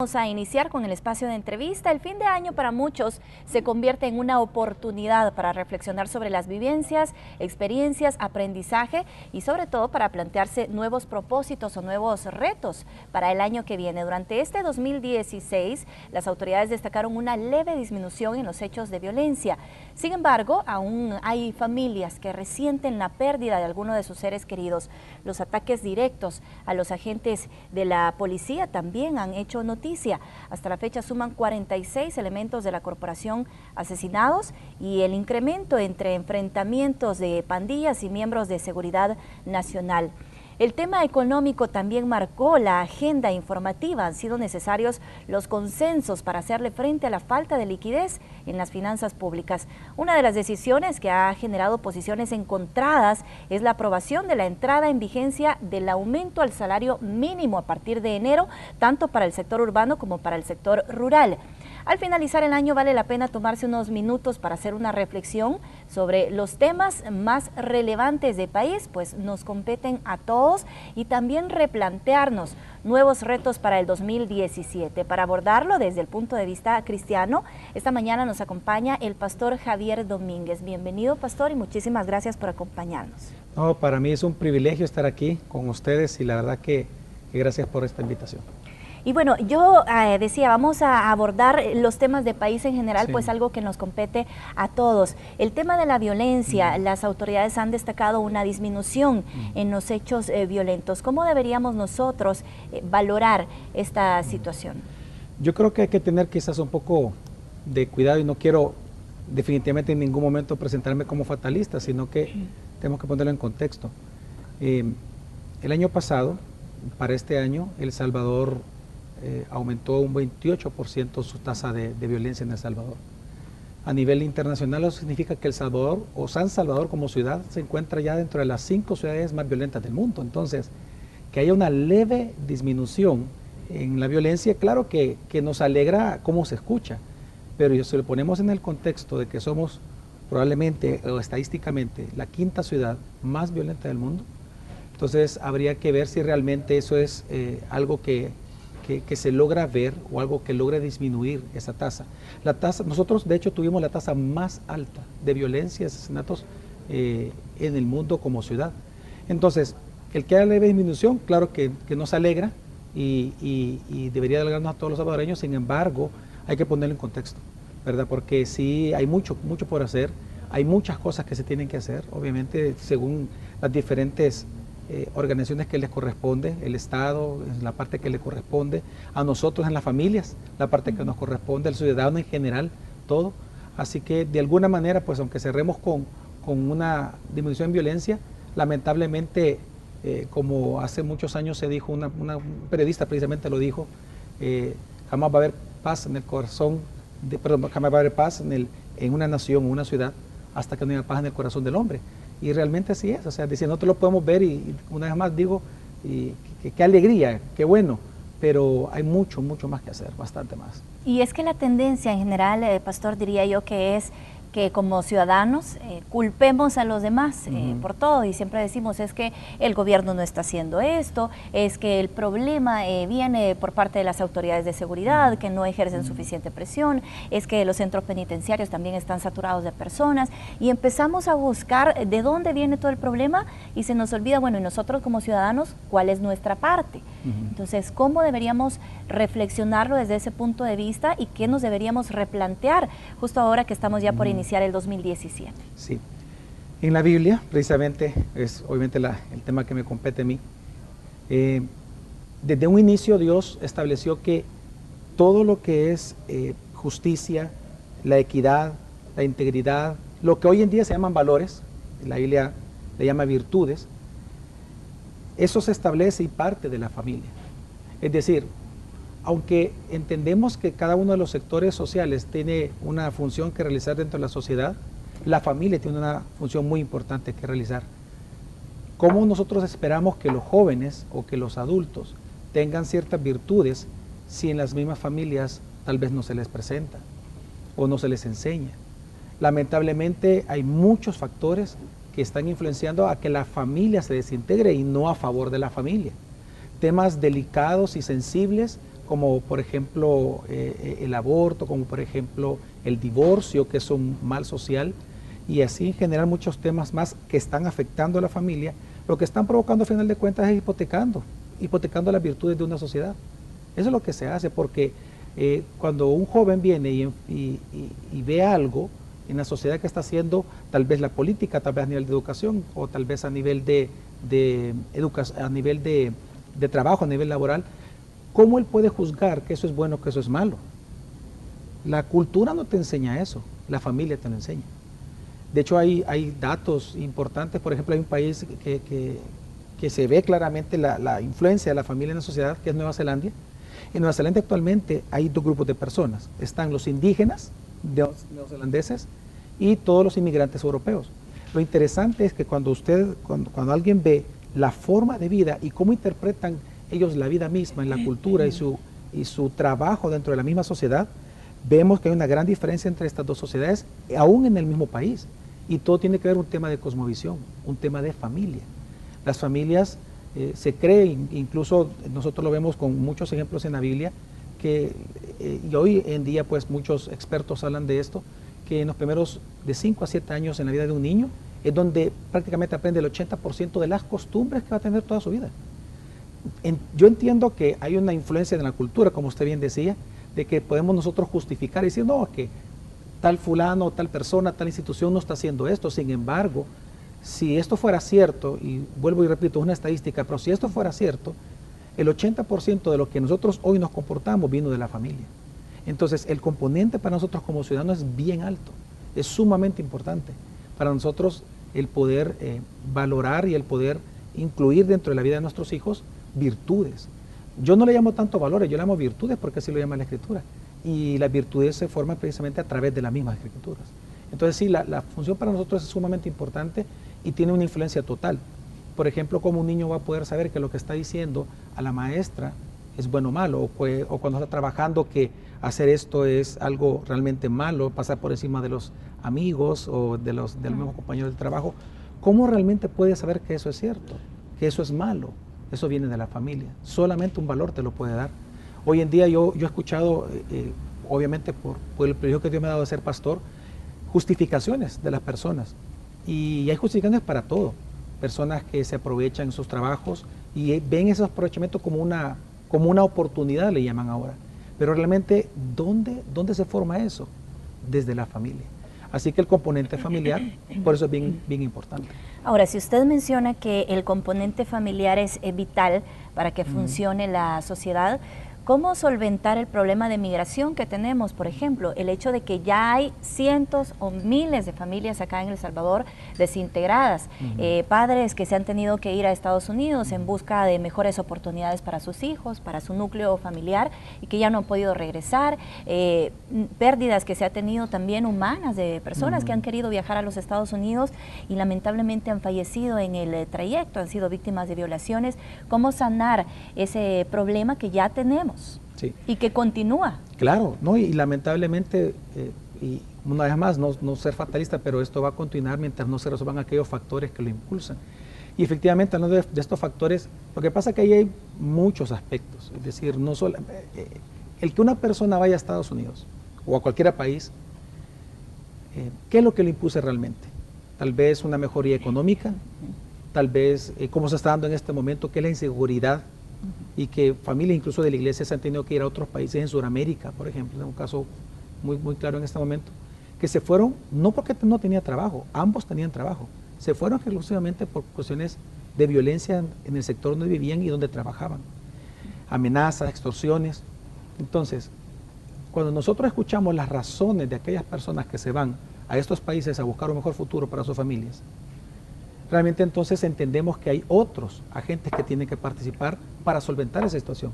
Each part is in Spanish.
Vamos a iniciar con el espacio de entrevista. El fin de año para muchos se convierte en una oportunidad para reflexionar sobre las vivencias, experiencias, aprendizaje y sobre todo para plantearse nuevos propósitos o nuevos retos para el año que viene. Durante este 2016, las autoridades destacaron una leve disminución en los hechos de violencia. Sin embargo, aún hay familias que resienten la pérdida de alguno de sus seres queridos. Los ataques directos a los agentes de la policía también han hecho noticia. Hasta la fecha suman 46 elementos de la corporación asesinados y el incremento entre enfrentamientos de pandillas y miembros de seguridad nacional. El tema económico también marcó la agenda informativa. Han sido necesarios los consensos para hacerle frente a la falta de liquidez en las finanzas públicas. Una de las decisiones que ha generado posiciones encontradas es la aprobación de la entrada en vigencia del aumento al salario mínimo a partir de enero, tanto para el sector urbano como para el sector rural. Al finalizar el año vale la pena tomarse unos minutos para hacer una reflexión sobre los temas más relevantes del país, pues nos competen a todos, y también replantearnos nuevos retos para el 2017. Para abordarlo desde el punto de vista cristiano, esta mañana nos acompaña el pastor Javier Domínguez. Bienvenido, pastor, y muchísimas gracias por acompañarnos. No, para mí es un privilegio estar aquí con ustedes y la verdad que gracias por esta invitación. Y bueno, yo decía, vamos a abordar los temas de país en general, pues algo que nos compete a todos. El tema de la violencia, las autoridades han destacado una disminución en los hechos violentos. ¿Cómo deberíamos nosotros valorar esta situación? Yo creo que hay que tener quizás un poco de cuidado, y no quiero definitivamente en ningún momento presentarme como fatalista, sino que tenemos que ponerlo en contexto. El año pasado, para este año, El Salvador aumentó un 28% su tasa de violencia en El Salvador. A nivel internacional eso significa que El Salvador, o San Salvador como ciudad, se encuentra ya dentro de las 5 ciudades más violentas del mundo. Entonces, que haya una leve disminución en la violencia, claro que nos alegra cómo se escucha, pero si lo ponemos en el contexto de que somos probablemente o estadísticamente la 5ª ciudad más violenta del mundo, entonces habría que ver si realmente eso es algo que se logra ver o algo que logra disminuir esa tasa. Nosotros de hecho tuvimos la tasa más alta de violencia y asesinatos en el mundo como ciudad. Entonces, el que haya leve disminución, claro que nos alegra y debería alegrarnos a todos los salvadoreños. Sin embargo, hay que ponerlo en contexto, ¿verdad? Porque sí hay mucho por hacer, hay muchas cosas que se tienen que hacer, obviamente según las diferentes organizaciones que les corresponde, el Estado, en la parte que le corresponde, a nosotros en las familias, la parte que nos corresponde, al ciudadano en general, todo. Así que de alguna manera, pues aunque cerremos con una disminución en violencia, lamentablemente, como hace muchos años se dijo, un periodista precisamente lo dijo, jamás va a haber paz en el corazón, jamás va a haber paz en una nación, en una ciudad, hasta que no haya paz en el corazón del hombre. Y realmente así es, o sea, diciendo, nosotros lo podemos ver y una vez más digo, qué alegría, qué bueno, pero hay mucho más que hacer, bastante más. Y es que la tendencia en general, pastor, diría yo que es que como ciudadanos culpemos a los demás por todo, y siempre decimos es que el gobierno no está haciendo esto, es que el problema viene por parte de las autoridades de seguridad que no ejercen suficiente presión, es que los centros penitenciarios también están saturados de personas, y empezamos a buscar de dónde viene todo el problema y se nos olvida, bueno, y nosotros como ciudadanos, ¿cuál es nuestra parte? Entonces, ¿cómo deberíamos reflexionarlo desde ese punto de vista y qué nos deberíamos replantear justo ahora que estamos ya por iniciar el 2017? Sí, en la Biblia, precisamente, es obviamente el tema que me compete a mí, desde un inicio Dios estableció que todo lo que es justicia, la equidad, la integridad, lo que hoy en día se llaman valores, la Biblia le llama virtudes, eso se establece y parte de la familia. Es decir, aunque entendemos que cada uno de los sectores sociales tiene una función que realizar dentro de la sociedad, la familia tiene una función muy importante que realizar. ¿Cómo nosotros esperamos que los jóvenes o que los adultos tengan ciertas virtudes si en las mismas familias tal vez no se les presenta o no se les enseña? Lamentablemente hay muchos factores que están influenciando a que la familia se desintegre y no a favor de la familia. Temas delicados y sensibles como por ejemplo el aborto, como por ejemplo el divorcio, que es un mal social, y así en general muchos temas más que están afectando a la familia, lo que están provocando a final de cuentas es hipotecando las virtudes de una sociedad. Eso es lo que se hace, porque cuando un joven viene y ve algo en la sociedad que está haciendo, tal vez la política, tal vez a nivel de educación, o tal vez a nivel de trabajo, a nivel laboral, ¿cómo él puede juzgar que eso es bueno, que eso es malo? La cultura no te enseña eso, la familia te lo enseña. De hecho, hay datos importantes. Por ejemplo, hay un país que se ve claramente la influencia de la familia en la sociedad, que es Nueva Zelanda. En Nueva Zelanda actualmente hay dos grupos de personas. Están los indígenas neozelandeses y todos los inmigrantes europeos. Lo interesante es que cuando alguien ve la forma de vida y cómo interpretan ellos la vida misma en la cultura y su trabajo dentro de la misma sociedad, vemos que hay una gran diferencia entre estas dos sociedades, aún en el mismo país. Y todo tiene que ver un tema de cosmovisión, un tema de familia. Las familias se creen, incluso nosotros lo vemos con muchos ejemplos en la Biblia, y hoy en día pues muchos expertos hablan de esto, que en los primeros de 5 a 7 años en la vida de un niño es donde prácticamente aprende el 80% de las costumbres que va a tener toda su vida. Yo entiendo que hay una influencia en la cultura, como usted bien decía, de que podemos nosotros justificar y decir, no, que tal fulano, tal persona, tal institución no está haciendo esto. Sin embargo, si esto fuera cierto, y vuelvo y repito, es una estadística, pero si esto fuera cierto, el 80% de lo que nosotros hoy nos comportamos vino de la familia. Entonces, el componente para nosotros como ciudadanos es bien alto, es sumamente importante para nosotros el poder valorar y el poder incluir dentro de la vida de nuestros hijos virtudes. Yo no le llamo tanto valores, yo le llamo virtudes porque así lo llama la Escritura. Y las virtudes se forman precisamente a través de las mismas Escrituras. Entonces sí, la función para nosotros es sumamente importante y tiene una influencia total. Por ejemplo, cómo un niño va a poder saber que lo que está diciendo a la maestra es bueno o malo, o cuando está trabajando que hacer esto es algo realmente malo, pasar por encima de los amigos o del mismo compañero de trabajo. ¿Cómo realmente puede saber que eso es cierto, que eso es malo? Eso viene de la familia. Solamente un valor te lo puede dar. Hoy en día yo he escuchado, obviamente por el privilegio que Dios me ha dado de ser pastor, justificaciones de las personas. Y hay justificaciones para todo. Personas que se aprovechan en sus trabajos y ven esos aprovechamientos como una oportunidad, le llaman ahora. Pero realmente, ¿dónde se forma eso? Desde la familia. Así que el componente familiar, por eso es bien importante. Ahora, si usted menciona que el componente familiar es vital para que funcione la sociedad, ¿cómo solventar el problema de migración que tenemos? Por ejemplo, el hecho de que ya hay cientos o miles de familias acá en El Salvador desintegradas, padres que se han tenido que ir a Estados Unidos en busca de mejores oportunidades para sus hijos, para su núcleo familiar, y que ya no han podido regresar, pérdidas que se ha tenido también humanas de personas que han querido viajar a los Estados Unidos y lamentablemente han fallecido en el trayecto, han sido víctimas de violaciones. ¿Cómo sanar ese problema que ya tenemos? Sí. Y que continúa. Claro, ¿no? Y lamentablemente, y una vez más, no ser fatalista, pero esto va a continuar mientras no se resuelvan aquellos factores que lo impulsan. Y efectivamente, hablando de estos factores, lo que pasa es que ahí hay muchos aspectos. Es decir, no solo el que una persona vaya a Estados Unidos o a cualquier país, ¿qué es lo que lo impulsa realmente? Tal vez una mejoría económica, tal vez como se está dando en este momento, que es la inseguridad, y que familias incluso de la iglesia se han tenido que ir a otros países en Sudamérica, por ejemplo, es un caso muy claro en este momento, que se fueron no porque no tenía trabajo, ambos tenían trabajo, se fueron exclusivamente por cuestiones de violencia en el sector donde vivían y donde trabajaban, amenazas, extorsiones. Entonces, cuando nosotros escuchamos las razones de aquellas personas que se van a estos países a buscar un mejor futuro para sus familias, realmente entonces entendemos que hay otros agentes que tienen que participar para solventar esa situación.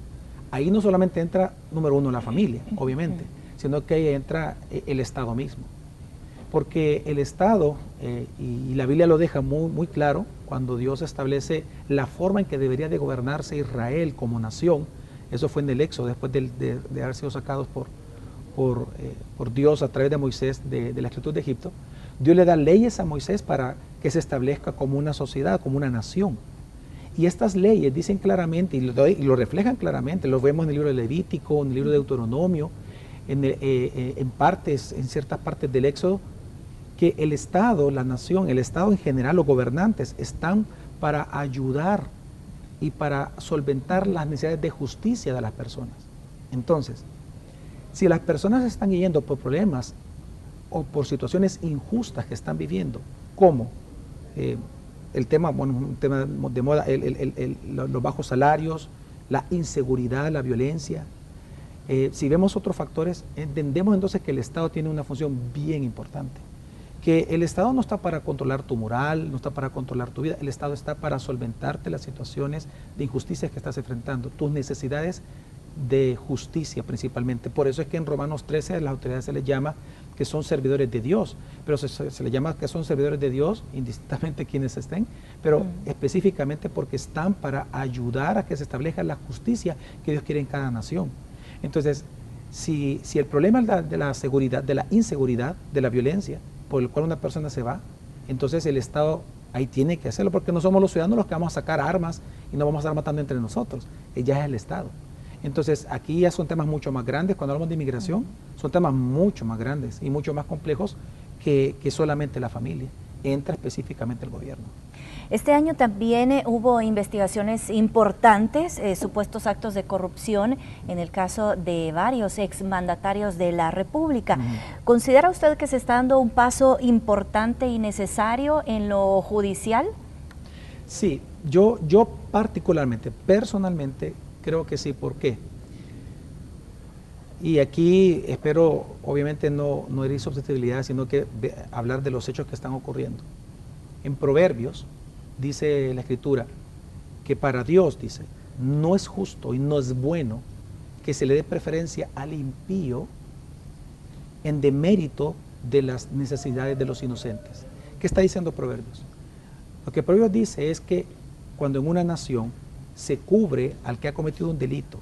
Ahí no solamente entra, número uno, la familia, obviamente, sino que ahí entra el Estado mismo. Porque el Estado, y la Biblia lo deja muy claro, cuando Dios establece la forma en que debería de gobernarse Israel como nación, eso fue en el Éxodo, después de haber sido sacados por Dios a través de Moisés de la esclavitud de Egipto. Dios le da leyes a Moisés para que se establezca como una sociedad, como una nación. Y estas leyes dicen claramente, y lo reflejan claramente, lo vemos en el libro de Levítico, en el libro de Deuteronomio, en ciertas partes del Éxodo, que el Estado, la nación, el Estado en general, los gobernantes, están para ayudar y para solventar las necesidades de justicia de las personas. Entonces, si las personas están yendo por problemas o por situaciones injustas que están viviendo, como el tema, bueno, un tema de moda, los bajos salarios, la inseguridad, la violencia, si vemos otros factores, entendemos entonces que el Estado tiene una función bien importante. Que el Estado no está para controlar tu moral, no está para controlar tu vida, el Estado está para solventarte las situaciones de injusticias que estás enfrentando, tus necesidades de justicia principalmente. Por eso es que en Romanos 13 a las autoridades se les llama que son servidores de Dios, pero se les llama que son servidores de Dios indistintamente quienes estén, pero específicamente porque están para ayudar a que se establezca la justicia que Dios quiere en cada nación. Entonces, si el problema de la seguridad, de la inseguridad, de la violencia, por el cual una persona se va, entonces el Estado ahí tiene que hacerlo, porque no somos los ciudadanos los que vamos a sacar armas y no vamos a estar matando entre nosotros, ya es el Estado. Entonces aquí ya son temas mucho más grandes, cuando hablamos de inmigración, son temas mucho más grandes y mucho más complejos que solamente la familia, entra específicamente el gobierno. Este año también hubo investigaciones importantes, supuestos actos de corrupción en el caso de varios exmandatarios de la República. ¿Considera usted que se está dando un paso importante y necesario en lo judicial? Sí, yo particularmente, personalmente, creo que sí. ¿Por qué? Y aquí espero, obviamente, no herir susceptibilidad, sino que hablar de los hechos que están ocurriendo. En Proverbios, dice la Escritura, que para Dios, dice, no es justo y no es bueno que se le dé preferencia al impío en demérito de las necesidades de los inocentes. ¿Qué está diciendo Proverbios? Lo que Proverbios dice es que cuando en una nación se cubre al que ha cometido un delito,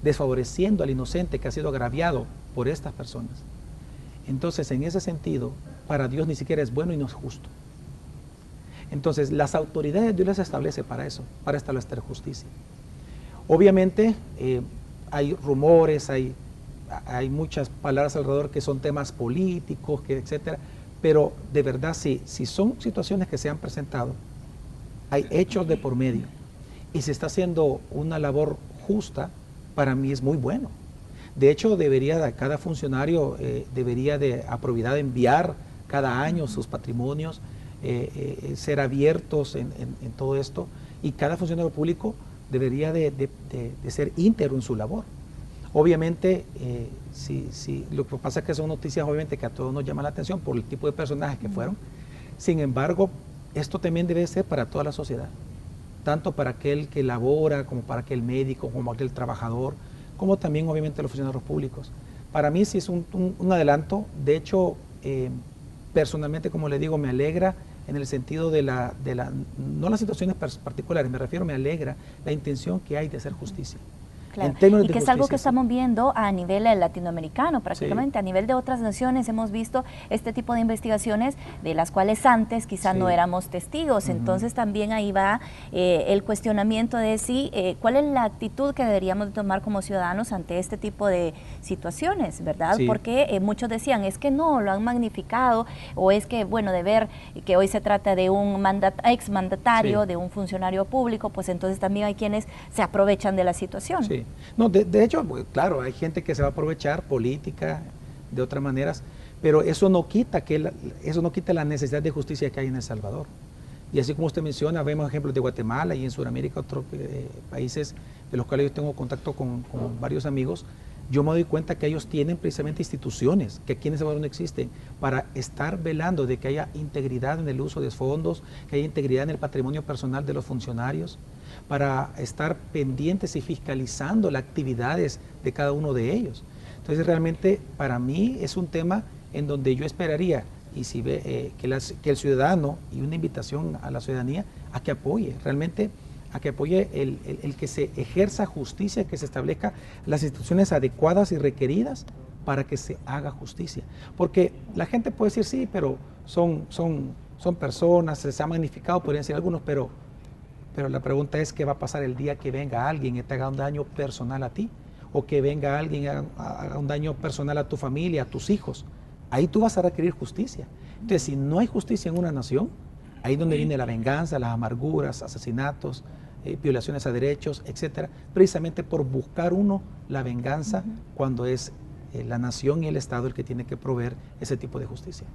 desfavoreciendo al inocente que ha sido agraviado por estas personas, entonces en ese sentido, para Dios ni siquiera es bueno y no es justo. Entonces, las autoridades Dios las establece para eso, para establecer justicia. Obviamente, hay rumores, hay muchas palabras alrededor que son temas políticos, etcétera, pero de verdad, si son situaciones que se han presentado, hay hechos de por medio, y se está haciendo una labor justa, para mí es muy bueno. De hecho, cada funcionario debería de a probidad enviar cada año sus patrimonios, ser abiertos en todo esto, y cada funcionario público debería de ser íntegro en su labor. Obviamente, lo que pasa es que son noticias obviamente que a todos nos llama la atención por el tipo de personajes que fueron. Sin embargo, esto también debe ser para toda la sociedad, tanto para aquel que labora, como para aquel médico, como aquel trabajador, como también obviamente los funcionarios públicos. Para mí sí es un adelanto. De hecho, personalmente, como le digo, me alegra en el sentido no las situaciones particulares, me refiero, me alegra la intención que hay de hacer justicia. Claro. Y que es algo que estamos viendo a nivel latinoamericano, prácticamente, a nivel de otras naciones hemos visto este tipo de investigaciones de las cuales antes quizá no éramos testigos. Entonces también ahí va el cuestionamiento de cuál es la actitud que deberíamos de tomar como ciudadanos ante este tipo de situaciones, ¿verdad? Porque muchos decían, es que no, lo han magnificado, o es que, bueno, de ver que hoy se trata de un exmandatario, de un funcionario público, pues entonces también hay quienes se aprovechan de la situación. Sí. No, de hecho, claro, hay gente que se va a aprovechar, política, de otras maneras, pero eso no quita la necesidad de justicia que hay en El Salvador. Y así como usted menciona, vemos ejemplos de Guatemala y en Sudamérica, otros países de los cuales yo tengo contacto con varios amigos. Yo me doy cuenta que ellos tienen precisamente instituciones que aquí en El Salvador no existen, para estar velando de que haya integridad en el uso de fondos, que haya integridad en el patrimonio personal de los funcionarios, para estar pendientes y fiscalizando las actividades de cada uno de ellos. Entonces realmente para mí es un tema en donde yo esperaría, y si ve que el ciudadano, y una invitación a la ciudadanía a que apoye, realmente a que apoye el que se ejerza justicia, que se establezca las instituciones adecuadas y requeridas para que se haga justicia. Porque la gente puede decir, sí, pero son personas, se ha magnificado, podrían ser algunos, pero pero la pregunta es qué va a pasar el día que venga alguien y te haga un daño personal a ti, o que venga alguien y haga un daño personal a tu familia, a tus hijos. Ahí tú vas a requerir justicia. Entonces, si no hay justicia en una nación, ahí es donde viene la venganza, las amarguras, asesinatos, violaciones a derechos, etcétera, precisamente por buscar uno la venganza cuando es la nación y el Estado el que tiene que proveer ese tipo de justicia.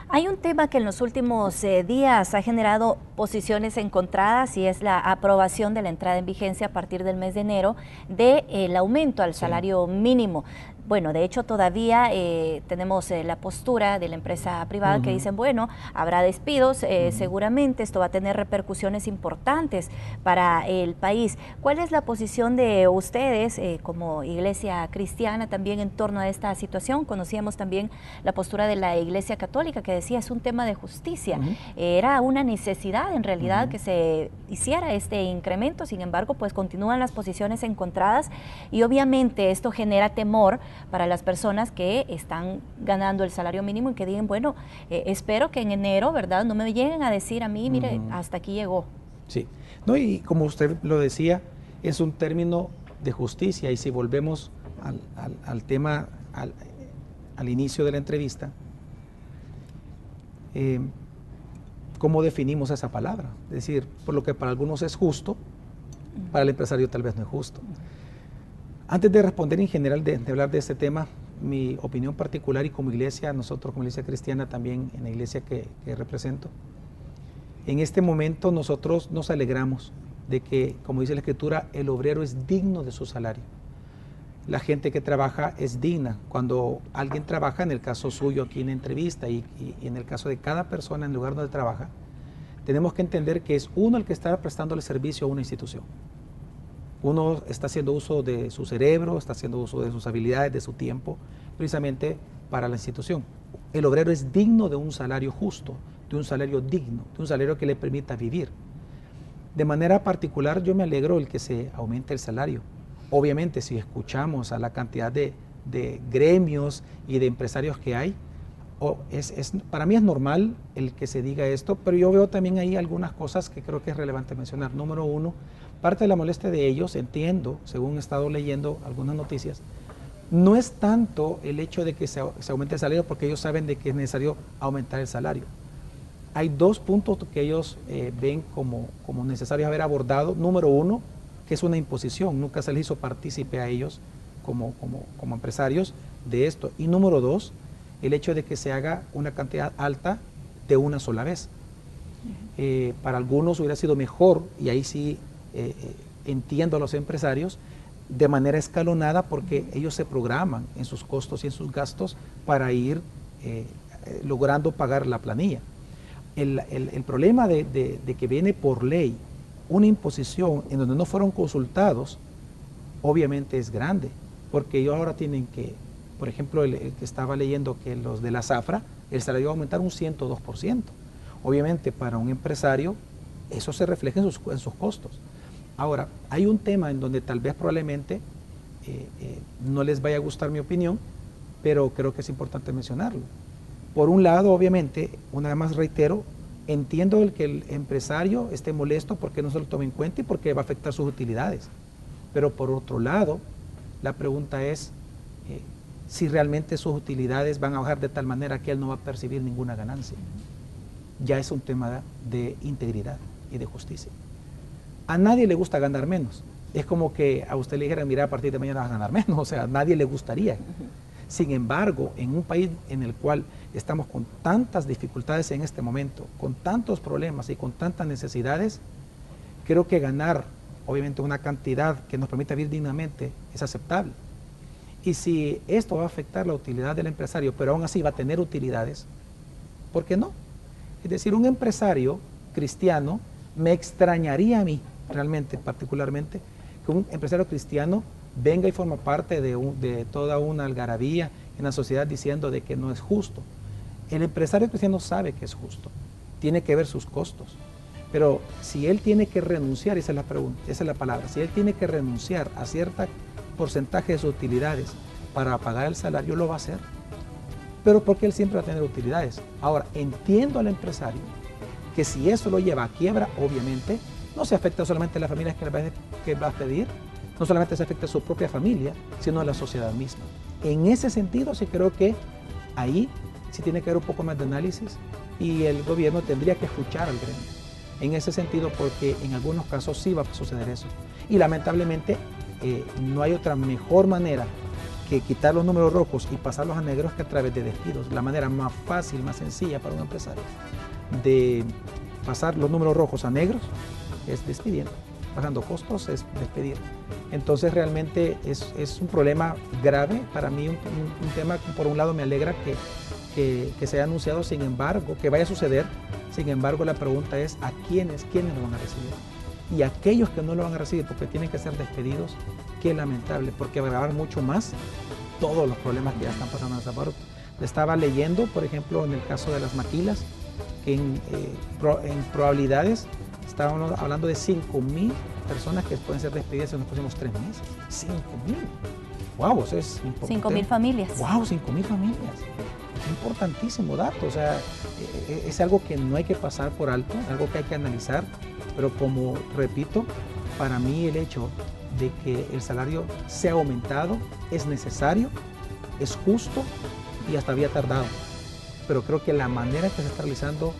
Hay un tema que en los últimos días ha generado posiciones encontradas y es la aprobación de la entrada en vigencia a partir del mes de enero del aumento al salario mínimo. Bueno, de hecho todavía tenemos la postura de la empresa privada que dicen, bueno, habrá despidos, seguramente esto va a tener repercusiones importantes para el país. ¿Cuál es la posición de ustedes como Iglesia Cristiana también en torno a esta situación? Conocíamos también la postura de la Iglesia Católica que decía es un tema de justicia. Era una necesidad en realidad que se hiciera este incremento, sin embargo, pues continúan las posiciones encontradas y obviamente esto genera temor para las personas que están ganando el salario mínimo y que digan, bueno, espero que en enero, ¿verdad?, no me lleguen a decir a mí, mire, hasta aquí llegó. Sí, no, y como usted lo decía, es un término de justicia, y si volvemos al tema, al inicio de la entrevista, ¿cómo definimos esa palabra? Es decir, por lo que para algunos es justo, para el empresario tal vez no es justo. Antes de responder en general, de hablar de este tema, mi opinión particular y como iglesia, nosotros como iglesia cristiana también, en la iglesia que represento, en este momento nosotros nos alegramos de que, como dice la Escritura, el obrero es digno de su salario. La gente que trabaja es digna. Cuando alguien trabaja, en el caso suyo aquí en la entrevista y en el caso de cada persona en el lugar donde trabaja, tenemos que entender que es uno el que está prestándole servicio a una institución. Uno está haciendo uso de su cerebro, está haciendo uso de sus habilidades, de su tiempo, precisamente para la institución. El obrero es digno de un salario justo, de un salario digno, de un salario que le permita vivir. De manera particular, yo me alegro el que se aumente el salario. Obviamente, si escuchamos a la cantidad de gremios y de empresarios que hay, para mí es normal el que se diga esto, pero yo veo también ahí algunas cosas que creo que es relevante mencionar. Número uno, parte de la molestia de ellos, entiendo, según he estado leyendo algunas noticias, no es tanto el hecho de que se aumente el salario, porque ellos saben de que es necesario aumentar el salario. Hay dos puntos que ellos ven como necesarios haber abordado. Número uno, que es una imposición, nunca se les hizo partícipe a ellos como empresarios de esto. Y número dos, el hecho de que se haga una cantidad alta de una sola vez. Para algunos hubiera sido mejor, y ahí sí entiendo a los empresarios, de manera escalonada, porque ellos se programan en sus costos y en sus gastos para ir logrando pagar la planilla. El problema de que viene por ley una imposición en donde no fueron consultados, obviamente es grande, porque ellos ahora tienen que, por ejemplo, el que estaba leyendo que los de la zafra, el salario va a aumentar un 102%. Obviamente para un empresario eso se refleja en sus costos. Ahora, hay un tema en donde tal vez probablemente no les vaya a gustar mi opinión, pero creo que es importante mencionarlo. Por un lado, obviamente, una vez más reitero, entiendo el que el empresario esté molesto porque no se lo tome en cuenta y porque va a afectar sus utilidades. Pero por otro lado, la pregunta es si realmente sus utilidades van a bajar de tal manera que él no va a percibir ninguna ganancia. Ya es un tema de integridad y de justicia. A nadie le gusta ganar menos. Es como que a usted le dijeran, mira, a partir de mañana vas a ganar menos. O sea, a nadie le gustaría. Sin embargo, en un país en el cual estamos con tantas dificultades en este momento, con tantos problemas y con tantas necesidades, creo que ganar, obviamente, una cantidad que nos permita vivir dignamente es aceptable. Y si esto va a afectar la utilidad del empresario, pero aún así va a tener utilidades, ¿por qué no? Es decir, un empresario cristiano, me extrañaría a mí, realmente, particularmente, que un empresario cristiano venga y forma parte de toda una algarabía en la sociedad diciendo de que no es justo. El empresario cristiano sabe que es justo, tiene que ver sus costos, pero si él tiene que renunciar, esa es la pregunta, esa es la palabra, si él tiene que renunciar a cierto porcentaje de sus utilidades para pagar el salario, lo va a hacer, pero porque él siempre va a tener utilidades. Ahora, entiendo al empresario que si eso lo lleva a quiebra, obviamente no se afecta solamente a las familias que va a pedir, no solamente se afecta a su propia familia, sino a la sociedad misma. En ese sentido, sí creo que ahí sí tiene que haber un poco más de análisis y el gobierno tendría que escuchar al gremio. En ese sentido, porque en algunos casos sí va a suceder eso. Y lamentablemente no hay otra mejor manera que quitar los números rojos y pasarlos a negros que a través de despidos. La manera más fácil, más sencilla para un empresario de pasar los números rojos a negros es despidiendo. Bajando costos es despedir. Entonces realmente es un problema grave. Para mí un tema que por un lado me alegra que se haya anunciado, sin embargo, que vaya a suceder. Sin embargo, la pregunta es ¿a quiénes lo van a recibir? Y aquellos que no lo van a recibir porque tienen que ser despedidos, qué lamentable, porque va a agravar mucho más todos los problemas que ya están pasando en El Salvador. Estaba leyendo, por ejemplo, en el caso de las maquilas, que en probabilidades estábamos hablando de 5,000 personas que pueden ser despedidas en los próximos 3 meses. 5,000. ¡Wow! Eso es importante. 5,000 familias. ¡Wow! 5,000 familias. Importantísimo dato, o sea, es algo que no hay que pasar por alto, algo que hay que analizar, pero como repito, para mí el hecho de que el salario sea aumentado es necesario, es justo y hasta había tardado, pero creo que la manera que se está realizando,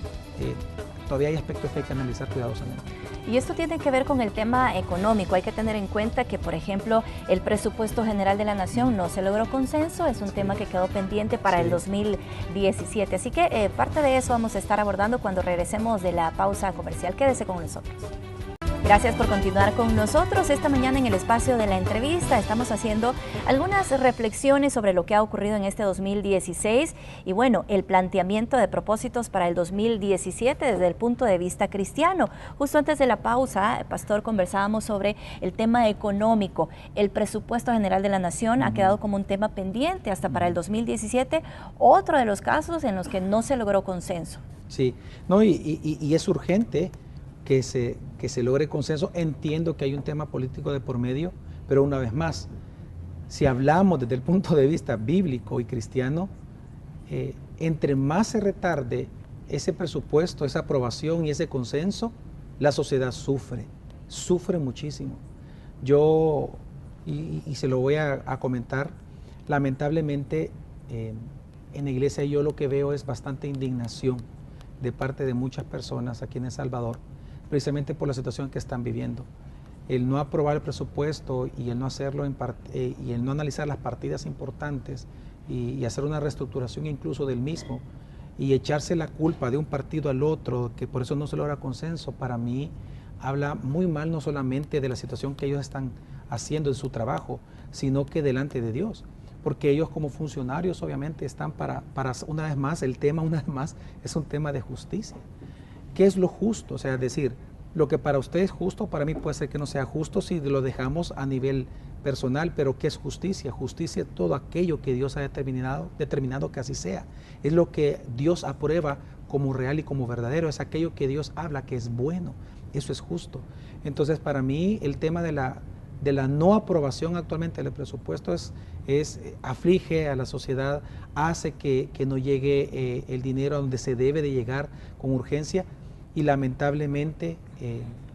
todavía hay aspectos que hay que analizar cuidadosamente. Y esto tiene que ver con el tema económico. Hay que tener en cuenta que, por ejemplo, el presupuesto general de la Nación no se logró consenso. Es un tema que quedó pendiente para el 2017. Así que parte de eso vamos a estar abordando cuando regresemos de la pausa comercial. Quédese con nosotros. Gracias por continuar con nosotros. Esta mañana en el espacio de la entrevista estamos haciendo algunas reflexiones sobre lo que ha ocurrido en este 2016 y bueno, el planteamiento de propósitos para el 2017 desde el punto de vista cristiano. Justo antes de la pausa, Pastor, conversábamos sobre el tema económico. El presupuesto general de la Nación ha quedado como un tema pendiente hasta para el 2017, otro de los casos en los que no se logró consenso. Sí, no, y es urgente que se logre consenso. Entiendo que hay un tema político de por medio, pero una vez más, si hablamos desde el punto de vista bíblico y cristiano, entre más se retarde ese presupuesto, esa aprobación y ese consenso, la sociedad sufre muchísimo. Yo, y se lo voy a comentar, lamentablemente en la iglesia yo lo que veo es bastante indignación de parte de muchas personas aquí en El Salvador, precisamente por la situación que están viviendo. El no aprobar el presupuesto y el no hacerlo y el no analizar las partidas importantes y hacer una reestructuración incluso del mismo y echarse la culpa de un partido al otro, que por eso no se logra consenso, para mí habla muy mal no solamente de la situación que ellos están haciendo en su trabajo, sino que delante de Dios. Porque ellos como funcionarios obviamente están para una vez más, el tema una vez más es un tema de justicia. ¿Qué es lo justo? O sea, es decir, lo que para usted es justo, para mí puede ser que no sea justo si lo dejamos a nivel personal, pero ¿qué es justicia? Justicia es todo aquello que Dios ha determinado que así sea. Es lo que Dios aprueba como real y como verdadero, es aquello que Dios habla que es bueno, eso es justo. Entonces, para mí, el tema de la no aprobación actualmente del presupuesto aflige a la sociedad, hace que no llegue el dinero a donde se debe de llegar con urgencia, y lamentablemente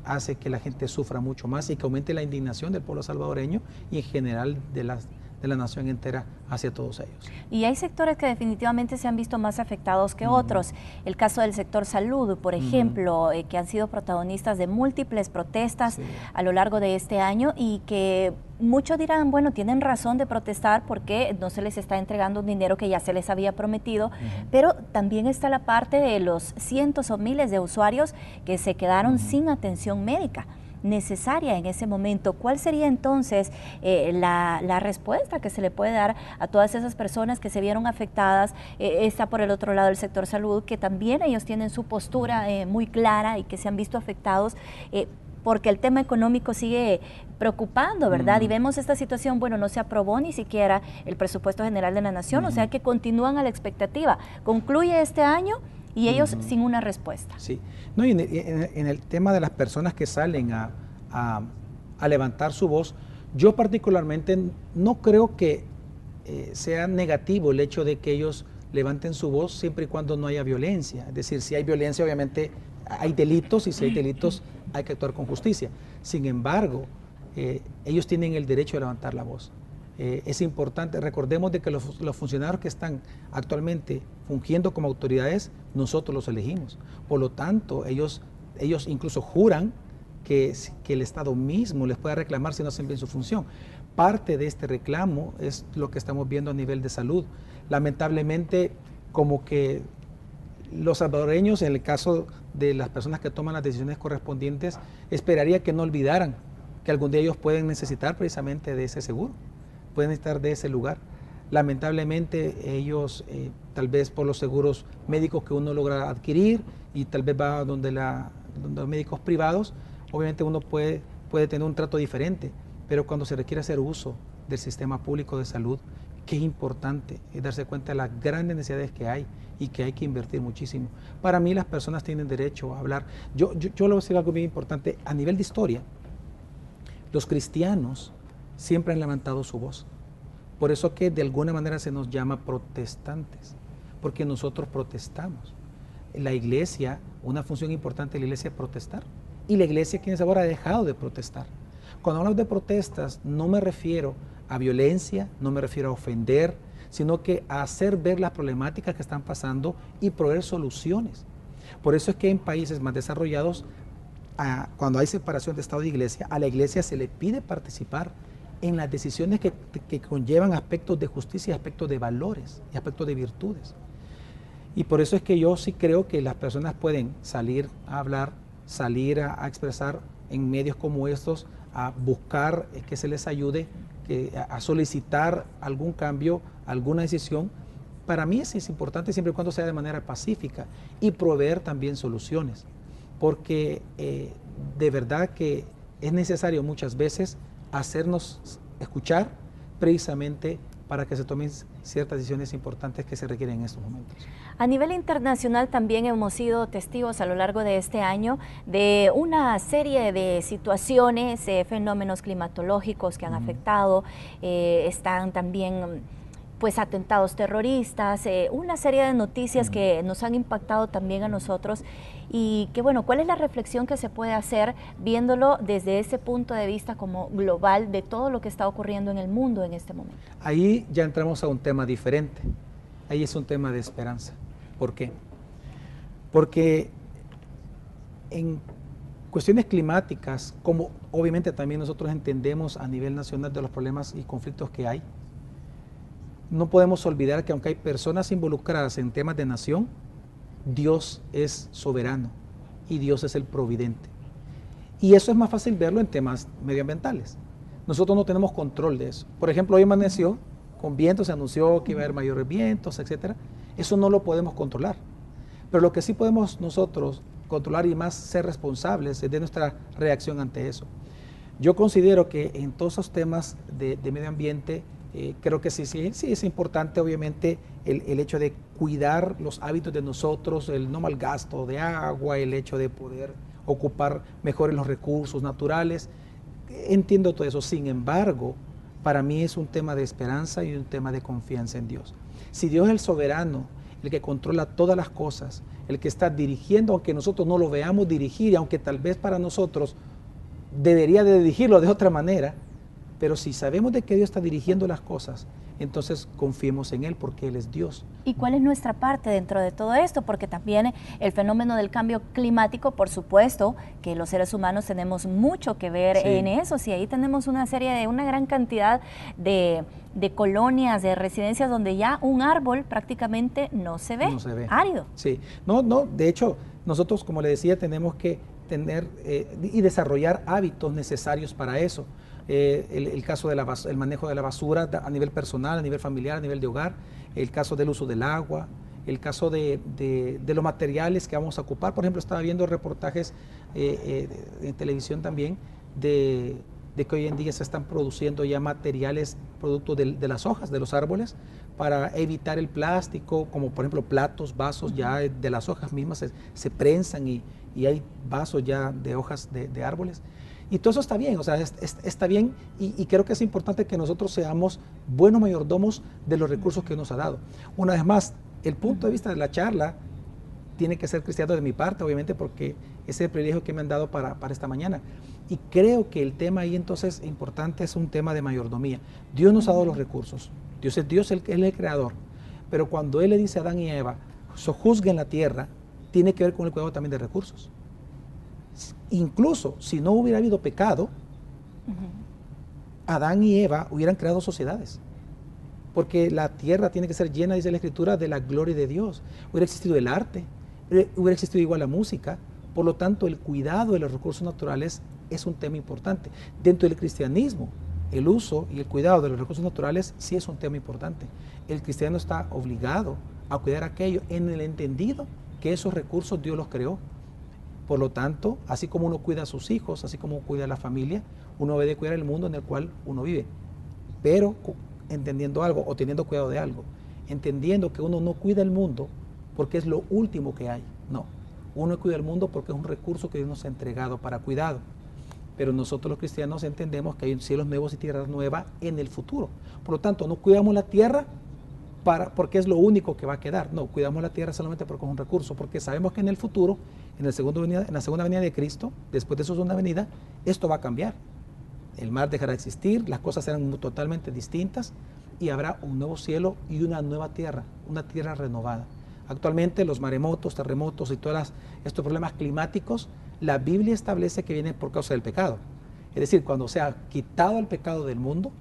hace que la gente sufra mucho más y que aumente la indignación del pueblo salvadoreño y en general de la nación entera hacia todos ellos. Y hay sectores que definitivamente se han visto más afectados que otros. El caso del sector salud, por ejemplo, que han sido protagonistas de múltiples protestas a lo largo de este año y que muchos dirán, bueno, tienen razón de protestar porque no se les está entregando un dinero que ya se les había prometido, pero también está la parte de los cientos o miles de usuarios que se quedaron sin atención médica necesaria en ese momento. ¿Cuál sería entonces la respuesta que se le puede dar a todas esas personas que se vieron afectadas? Está por el otro lado el sector salud, que también ellos tienen su postura muy clara y que se han visto afectados porque el tema económico sigue preocupando, ¿verdad? Y vemos esta situación, bueno, no se aprobó ni siquiera el presupuesto general de la Nación, o sea que continúan a la expectativa. Concluye este año y ellos sin una respuesta. Sí, no, y en el tema de las personas que salen a levantar su voz, yo particularmente no creo que sea negativo el hecho de que ellos levanten su voz siempre y cuando no haya violencia. Es decir, si hay violencia, obviamente hay delitos, y si hay delitos hay que actuar con justicia. Sin embargo, ellos tienen el derecho de levantar la voz. Es importante, recordemos de que los funcionarios que están actualmente fungiendo como autoridades, nosotros los elegimos. Por lo tanto, ellos incluso juran que el Estado mismo les pueda reclamar si no hacen bien su función. Parte de este reclamo es lo que estamos viendo a nivel de salud. Lamentablemente, como que los salvadoreños, en el caso de las personas que toman las decisiones correspondientes, esperaría que no olvidaran que algún día ellos pueden necesitar precisamente de ese seguro, pueden estar de ese lugar. Lamentablemente ellos, tal vez por los seguros médicos que uno logra adquirir y tal vez va donde los médicos privados, obviamente uno puede tener un trato diferente, pero cuando se requiere hacer uso del sistema público de salud, qué importante es darse cuenta de las grandes necesidades que hay y que hay que invertir muchísimo. Para mí las personas tienen derecho a hablar. Yo le voy a decir algo bien importante. A nivel de historia, los cristianos siempre han levantado su voz. Por eso que de alguna manera se nos llama protestantes, porque nosotros protestamos. La iglesia, una función importante de la iglesia es protestar. Y la iglesia aquí en El Salvador ha dejado de protestar. Cuando hablamos de protestas, no me refiero a violencia, no me refiero a ofender, sino que a hacer ver las problemáticas que están pasando y proveer soluciones. Por eso es que en países más desarrollados, cuando hay separación de Estado e Iglesia, a la Iglesia se le pide participar en las decisiones que conllevan aspectos de justicia, aspectos de valores y aspectos de virtudes. Y por eso es que yo sí creo que las personas pueden salir a hablar, salir a expresar en medios como estos, a buscar que se les ayude, a solicitar algún cambio, alguna decisión. Para mí es importante siempre y cuando sea de manera pacífica y proveer también soluciones, porque de verdad que es necesario muchas veces hacernos escuchar precisamente para que se tomen ciertas decisiones importantes que se requieren en estos momentos. A nivel internacional también hemos sido testigos a lo largo de este año de una serie de situaciones, fenómenos climatológicos que han afectado, están también pues atentados terroristas, una serie de noticias que nos han impactado también a nosotros y que bueno, ¿cuál es la reflexión que se puede hacer viéndolo desde ese punto de vista como global de todo lo que está ocurriendo en el mundo en este momento? Ahí ya entramos a un tema diferente, ahí es un tema de esperanza. ¿Por qué? Porque en cuestiones climáticas, como obviamente también nosotros entendemos a nivel nacional de los problemas y conflictos que hay, no podemos olvidar que aunque hay personas involucradas en temas de nación, Dios es soberano y Dios es el providente. Y eso es más fácil verlo en temas medioambientales. Nosotros no tenemos control de eso. Por ejemplo, hoy amaneció con vientos, se anunció que iba a haber mayores vientos, etc. Eso no lo podemos controlar. Pero lo que sí podemos nosotros controlar y más ser responsables es de nuestra reacción ante eso. Yo considero que en todos esos temas de medio ambiente, creo que sí es importante obviamente el hecho de cuidar los hábitos de nosotros, el no malgasto de agua, el hecho de poder ocupar mejor los recursos naturales. Entiendo todo eso, sin embargo, para mí es un tema de esperanza y un tema de confianza en Dios. Si Dios es el soberano, el que controla todas las cosas, el que está dirigiendo, aunque nosotros no lo veamos dirigir, aunque tal vez para nosotros debería de dirigirlo de otra manera, pero si sabemos de que Dios está dirigiendo las cosas, entonces confiemos en Él porque Él es Dios. ¿Y cuál es nuestra parte dentro de todo esto? Porque también el fenómeno del cambio climático, por supuesto, que los seres humanos tenemos mucho que ver en eso. Si ahí tenemos una gran cantidad de colonias, de residencias donde ya un árbol prácticamente no se ve, árido. Sí, de hecho, nosotros, como le decía, tenemos que tener y desarrollar hábitos necesarios para eso. El caso del manejo de la basura a nivel personal, a nivel familiar, a nivel de hogar, el caso del uso del agua, el caso de los materiales que vamos a ocupar. Por ejemplo, estaba viendo reportajes en televisión también de que hoy en día se están produciendo ya materiales producto de las hojas de los árboles para evitar el plástico, como por ejemplo platos, vasos ya de las hojas mismas se prensan y hay vasos ya de hojas de árboles. Y todo eso está bien, o sea, está bien y creo que es importante que nosotros seamos buenos mayordomos de los recursos que nos ha dado. Una vez más, el punto de vista de la charla tiene que ser cristiano de mi parte, obviamente, porque ese es el privilegio que me han dado para esta mañana. Y creo que el tema ahí entonces importante es un tema de mayordomía. Dios nos ha dado los recursos. Dios, Él es el creador. Pero cuando Él le dice a Adán y a Eva, sojuzguen la tierra, tiene que ver con el cuidado también de recursos. Incluso si no hubiera habido pecado, Adán y Eva hubieran creado sociedades. Porque la tierra tiene que ser llena, dice la Escritura, de la gloria de Dios. Hubiera existido el arte, hubiera existido igual la música. Por lo tanto, el cuidado de los recursos naturales es un tema importante. Dentro del cristianismo, el uso y el cuidado de los recursos naturales sí es un tema importante. El cristiano está obligado a cuidar aquello en el entendido que esos recursos Dios los creó. Por lo tanto, así como uno cuida a sus hijos, así como cuida a la familia, uno debe cuidar el mundo en el cual uno vive. Pero entendiendo algo o teniendo cuidado de algo, entendiendo que uno no cuida el mundo porque es lo último que hay. No, uno cuida el mundo porque es un recurso que Dios nos ha entregado para cuidado. Pero nosotros los cristianos entendemos que hay cielos nuevos y tierras nuevas en el futuro. Por lo tanto, no cuidamos la tierra porque es lo único que va a quedar. No, cuidamos la tierra solamente porque es un recurso, porque sabemos que en el futuro, en la segunda venida de Cristo, después de su segunda venida, esto va a cambiar. El mar dejará de existir, las cosas serán totalmente distintas y habrá un nuevo cielo y una nueva tierra, una tierra renovada. Actualmente los maremotos, terremotos y todos estos problemas climáticos, la Biblia establece que vienen por causa del pecado. Es decir, cuando se ha quitado el pecado del mundo,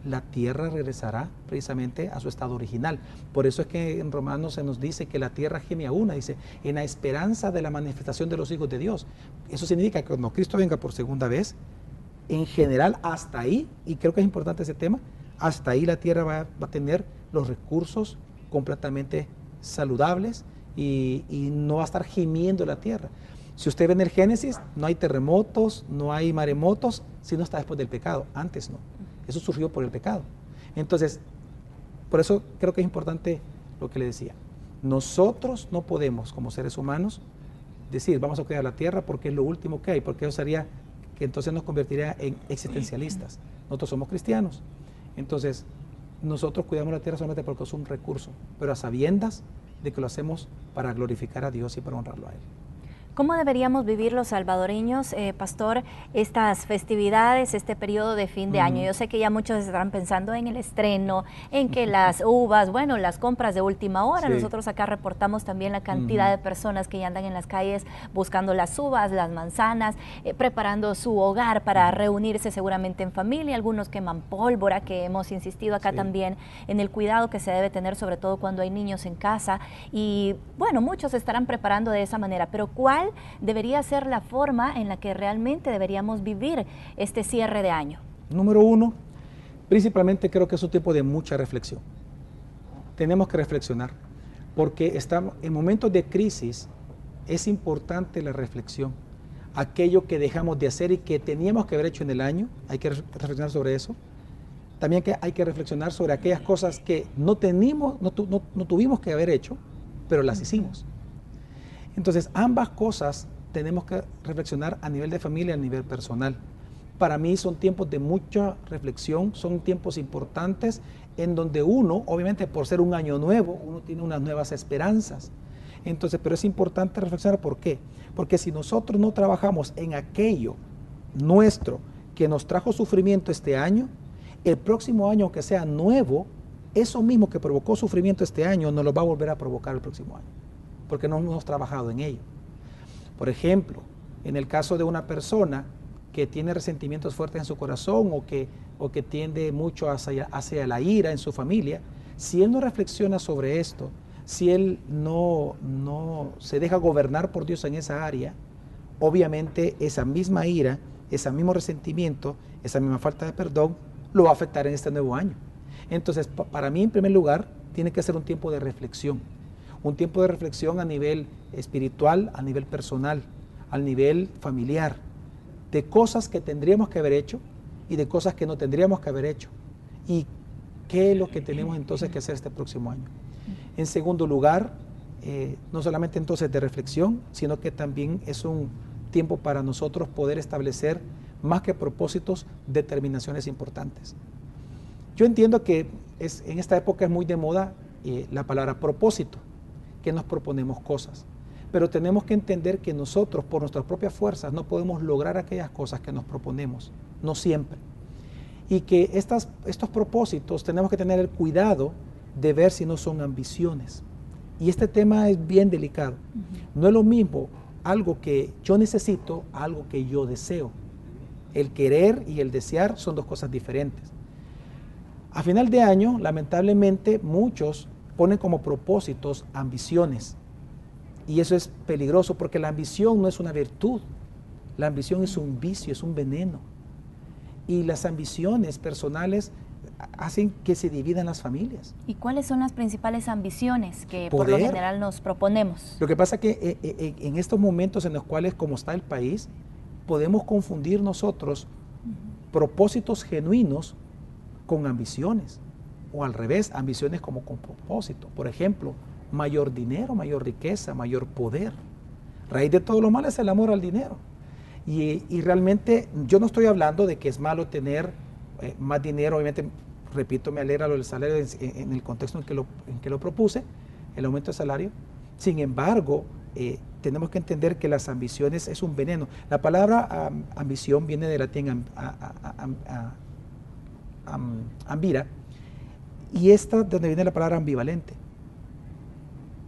la tierra regresará precisamente a su estado original. Por eso es que en Romanos se nos dice que la tierra geme a una, dice, en la esperanza de la manifestación de los hijos de Dios. Eso significa que cuando Cristo venga por segunda vez, en general hasta ahí, y creo que es importante ese tema, hasta ahí la tierra va a tener los recursos completamente saludables y no va a estar gimiendo la tierra. Si usted ve en el Génesis, no hay terremotos, no hay maremotos, sino está después del pecado, antes no. Eso surgió por el pecado. Entonces, por eso creo que es importante lo que le decía. Nosotros no podemos, como seres humanos, decir, vamos a cuidar la tierra porque es lo último que hay, porque eso sería que entonces nos convertiría en existencialistas. Nosotros somos cristianos. Entonces, nosotros cuidamos la tierra solamente porque es un recurso, pero a sabiendas de que lo hacemos para glorificar a Dios y para honrarlo a Él. ¿Cómo deberíamos vivir los salvadoreños, pastor, estas festividades, este periodo de fin de año? Yo sé que ya muchos estarán pensando en el estreno, en que las uvas, bueno, las compras de última hora. Sí. Nosotros acá reportamos también la cantidad de personas que ya andan en las calles buscando las uvas, las manzanas, preparando su hogar para reunirse seguramente en familia. Algunos queman pólvora, que hemos insistido acá también en el cuidado que se debe tener, sobre todo cuando hay niños en casa. Y bueno, muchos se estarán preparando de esa manera, pero ¿cuál debería ser la forma en la que realmente deberíamos vivir este cierre de año? Número uno, principalmente creo que es un tiempo de mucha reflexión. Tenemos que reflexionar, porque estamos en momentos de crisis. Es importante la reflexión. Aquello que dejamos de hacer y que teníamos que haber hecho en el año, hay que reflexionar sobre eso. También hay que reflexionar sobre aquellas cosas que no tuvimos que haber hecho, pero las hicimos. Entonces, ambas cosas tenemos que reflexionar a nivel de familia, a nivel personal. Para mí son tiempos de mucha reflexión, son tiempos importantes en donde uno, obviamente por ser un año nuevo, uno tiene unas nuevas esperanzas. Entonces, pero es importante reflexionar. ¿Por qué? Porque si nosotros no trabajamos en aquello nuestro que nos trajo sufrimiento este año, el próximo año, aunque sea nuevo, eso mismo que provocó sufrimiento este año nos lo va a volver a provocar el próximo año, porque no hemos trabajado en ello. Por ejemplo, en el caso de una persona que tiene resentimientos fuertes en su corazón o que tiende mucho hacia la ira en su familia, si él no reflexiona sobre esto, si él no se deja gobernar por Dios en esa área, obviamente esa misma ira, ese mismo resentimiento, esa misma falta de perdón, lo va a afectar en este nuevo año. Entonces, para mí, en primer lugar, tiene que ser un tiempo de reflexión. Un tiempo de reflexión a nivel espiritual, a nivel personal, a nivel familiar, de cosas que tendríamos que haber hecho y de cosas que no tendríamos que haber hecho. Y qué es lo que tenemos entonces que hacer este próximo año. En segundo lugar, no solamente entonces de reflexión, sino que también es un tiempo para nosotros poder establecer, más que propósitos, determinaciones importantes. Yo entiendo que en esta época es muy de moda la palabra propósito, que nos proponemos cosas. pero tenemos que entender que nosotros, por nuestras propias fuerzas, no podemos lograr aquellas cosas que nos proponemos, no siempre. Y que estos propósitos tenemos que tener el cuidado de ver si no son ambiciones. Y este tema es bien delicado. No es lo mismo algo que yo necesito a algo que yo deseo. El querer y el desear son dos cosas diferentes. A final de año, lamentablemente, muchos ponen como propósitos ambiciones. Y eso es peligroso porque la ambición no es una virtud. La ambición es un vicio, es un veneno. Y las ambiciones personales hacen que se dividan las familias. ¿Y cuáles son las principales ambiciones que por lo general nos proponemos? Lo que pasa es que en estos momentos en los cuales, como está el país, podemos confundir nosotros propósitos genuinos con ambiciones, o al revés, ambiciones como con propósito. Por ejemplo, mayor dinero, mayor riqueza, mayor poder. Raíz de todo lo malo es el amor al dinero. Y realmente yo no estoy hablando de que es malo tener más dinero. Obviamente, repito, me alegra lo del salario en el contexto en que lo propuse, el aumento de salario. Sin embargo, tenemos que entender que las ambiciones es un veneno. La palabra ambición viene del latín ambira, y esta de donde viene la palabra ambivalente.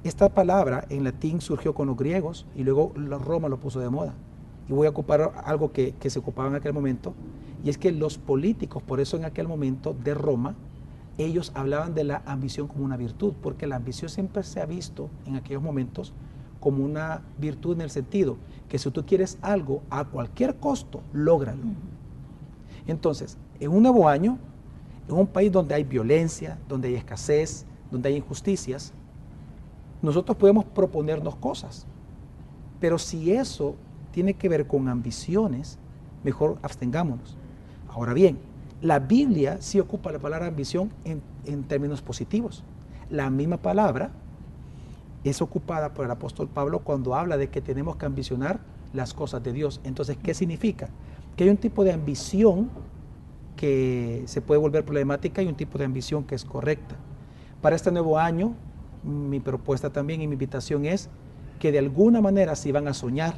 Esta palabra en latín surgió con los griegos y luego Roma lo puso de moda. Y voy a ocupar algo que se ocupaba en aquel momento, y es que los políticos, por eso en aquel momento de Roma, ellos hablaban de la ambición como una virtud, porque la ambición siempre se ha visto en aquellos momentos como una virtud en el sentido que si tú quieres algo a cualquier costo, lógralo. Entonces, en un nuevo año, en un país donde hay violencia, donde hay escasez, donde hay injusticias, nosotros podemos proponernos cosas, pero si eso tiene que ver con ambiciones, mejor abstengámonos. Ahora bien, la Biblia sí ocupa la palabra ambición en términos positivos. La misma palabra es ocupada por el apóstol Pablo cuando habla de que tenemos que ambicionar las cosas de Dios. Entonces, ¿qué significa? Que hay un tipo de ambición que se puede volver problemática y un tipo de ambición que es correcta. Para este nuevo año, mi propuesta también y mi invitación es que de alguna manera, si van a soñar,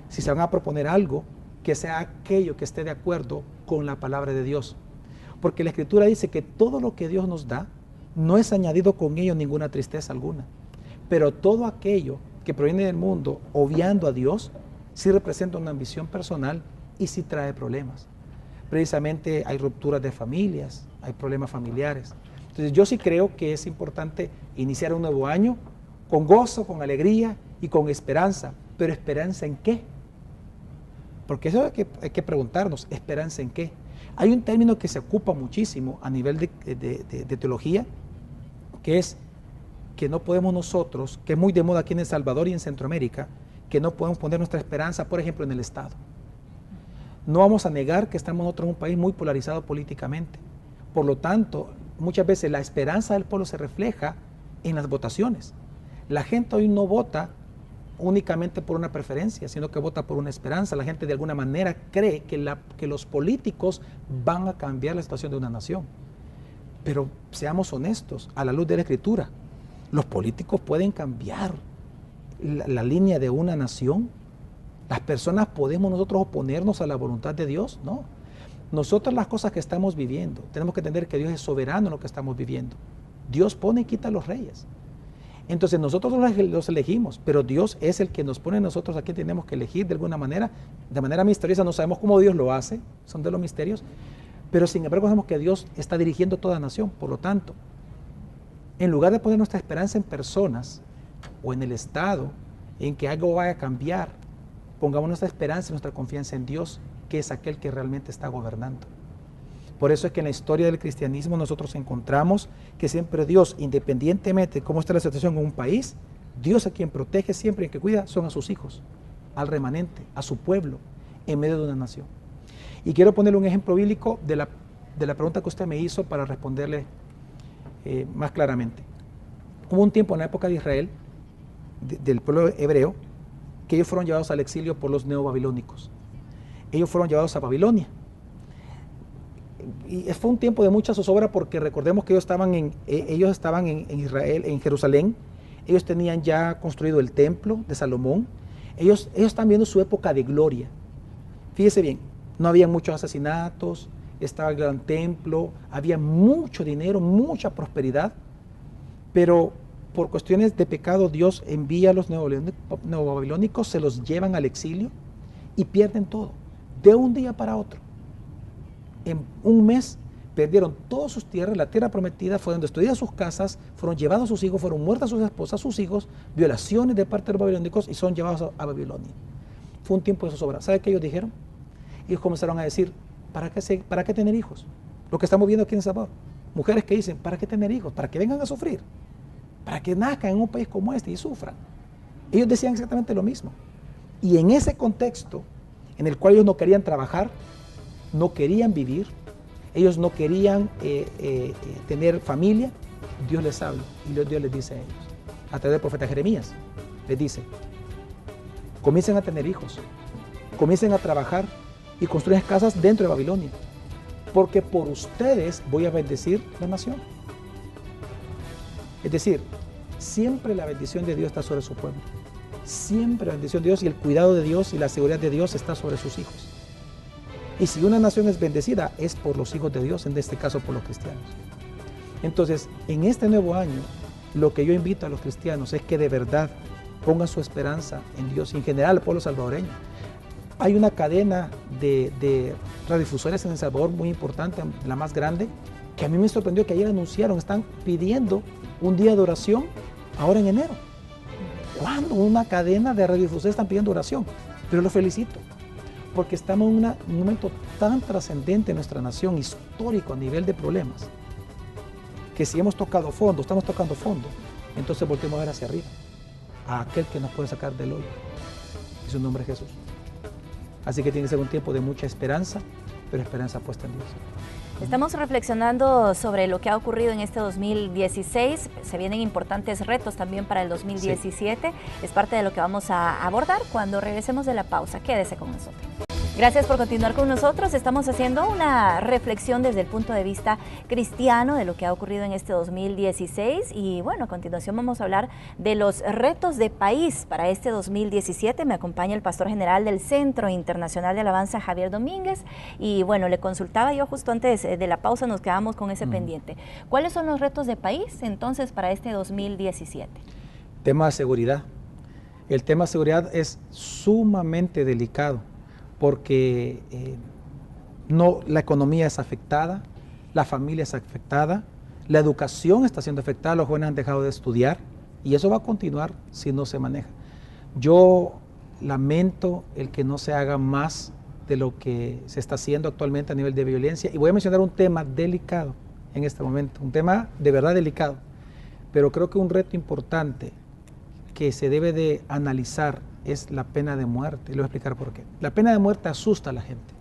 si se van a proponer algo, que sea aquello que esté de acuerdo con la palabra de Dios. Porque la Escritura dice que todo lo que Dios nos da, no es añadido con ello ninguna tristeza alguna. Pero todo aquello que proviene del mundo, obviando a Dios, sí representa una ambición personal y sí trae problemas. Precisamente hay rupturas de familias, hay problemas familiares. Entonces yo sí creo que es importante iniciar un nuevo año con gozo, con alegría y con esperanza. ¿Pero esperanza en qué? Porque eso hay que preguntarnos, ¿esperanza en qué? Hay un término que se ocupa muchísimo a nivel de teología, que es que no podemos nosotros, que es muy de moda aquí en El Salvador y en Centroamérica, que no podemos poner nuestra esperanza, por ejemplo, en el Estado. No vamos a negar que estamos nosotros en un país muy polarizado políticamente. Por lo tanto, muchas veces la esperanza del pueblo se refleja en las votaciones. La gente hoy no vota únicamente por una preferencia, sino que vota por una esperanza. La gente de alguna manera cree que los políticos van a cambiar la situación de una nación. Pero seamos honestos, a la luz de la Escritura, ¿los políticos pueden cambiar la línea de una nación? ¿Las personas podemos nosotros oponernos a la voluntad de Dios? No. Nosotros las cosas que estamos viviendo, tenemos que entender que Dios es soberano en lo que estamos viviendo. Dios pone y quita a los reyes. Entonces nosotros los elegimos, pero Dios es el que nos pone a nosotros a quien tenemos que elegir de alguna manera, de manera misteriosa. No sabemos cómo Dios lo hace, son de los misterios, pero sin embargo sabemos que Dios está dirigiendo toda nación. Por lo tanto, en lugar de poner nuestra esperanza en personas o en el Estado, en que algo vaya a cambiar, pongamos nuestra esperanza y nuestra confianza en Dios, que es aquel que realmente está gobernando. Por eso es que en la historia del cristianismo nosotros encontramos que siempre Dios, independientemente de cómo está la situación en un país, Dios a quien protege siempre y que cuida son a sus hijos, al remanente, a su pueblo, en medio de una nación. Y quiero ponerle un ejemplo bíblico de la pregunta que usted me hizo para responderle más claramente. Hubo un tiempo en la época de Israel, del pueblo hebreo, que ellos fueron llevados al exilio por los neobabilónicos. Ellos fueron llevados a Babilonia. Y fue un tiempo de mucha zozobra porque recordemos que ellos estaban en Israel, en Jerusalén, ellos tenían ya construido el templo de Salomón, ellos están viendo su época de gloria. Fíjese bien, no había muchos asesinatos, estaba el gran templo, había mucho dinero, mucha prosperidad, pero por cuestiones de pecado Dios envía a los neobabilónicos, se los llevan al exilio y pierden todo, de un día para otro. En un mes perdieron todas sus tierras, la tierra prometida, fueron destruidas sus casas, fueron llevados sus hijos, fueron muertas sus esposas, sus hijos, violaciones de parte de los babilónicos y son llevados a Babilonia. Fue un tiempo de zozobra. ¿Sabe qué ellos dijeron? Ellos comenzaron a decir, ¿para qué tener hijos? Lo que estamos viendo aquí en El Salvador. Mujeres que dicen, ¿para qué tener hijos? ¿Para que vengan a sufrir? ¿Para que nazcan en un país como este y sufran? Ellos decían exactamente lo mismo. Y en ese contexto, en el cual ellos no querían trabajar, no querían vivir, ellos no querían tener familia, Dios les habla y Dios les dice a ellos, a través del profeta Jeremías, les dice, comiencen a tener hijos, comiencen a trabajar y construyan casas dentro de Babilonia, porque por ustedes voy a bendecir la nación. Es decir, siempre la bendición de Dios está sobre su pueblo, siempre la bendición de Dios y el cuidado de Dios y la seguridad de Dios está sobre sus hijos. Y si una nación es bendecida, es por los hijos de Dios, en este caso por los cristianos. Entonces, en este nuevo año, lo que yo invito a los cristianos es que de verdad pongan su esperanza en Dios y en general al pueblo salvadoreño. Hay una cadena de radiodifusores en El Salvador muy importante, la más grande, que a mí me sorprendió que ayer anunciaron, están pidiendo un día de oración ahora en enero. ¿Cuándo una cadena de radiodifusores están pidiendo oración? Pero los felicito, porque estamos en un momento tan trascendente en nuestra nación, histórico a nivel de problemas, que si hemos tocado fondo, estamos tocando fondo, entonces volteemos a ver hacia arriba, a aquel que nos puede sacar del hoyo, y su nombre es Jesús. Así que tiene que ser un tiempo de mucha esperanza, pero esperanza puesta en Dios. Estamos reflexionando sobre lo que ha ocurrido en este 2016. Se vienen importantes retos también para el 2017. Sí. Es parte de lo que vamos a abordar cuando regresemos de la pausa. Quédese con nosotros. Gracias por continuar con nosotros. Estamos haciendo una reflexión desde el punto de vista cristiano de lo que ha ocurrido en este 2016 y bueno, a continuación vamos a hablar de los retos de país para este 2017. Me acompaña el pastor general del Centro Internacional de Alabanza, Javier Domínguez, y bueno, le consultaba yo justo antes de la pausa, nos quedamos con ese pendiente. ¿Cuáles son los retos de país entonces para este 2017? Tema de seguridad. El tema de seguridad es sumamente delicado, porque la economía es afectada, la familia es afectada, la educación está siendo afectada, los jóvenes han dejado de estudiar y eso va a continuar si no se maneja. Yo lamento el que no se haga más de lo que se está haciendo actualmente a nivel de violencia y voy a mencionar un tema delicado en este momento, un tema de verdad delicado, pero creo que un reto importante que se debe de analizar es la pena de muerte, y le voy a explicar por qué. La pena de muerte asusta a la gente.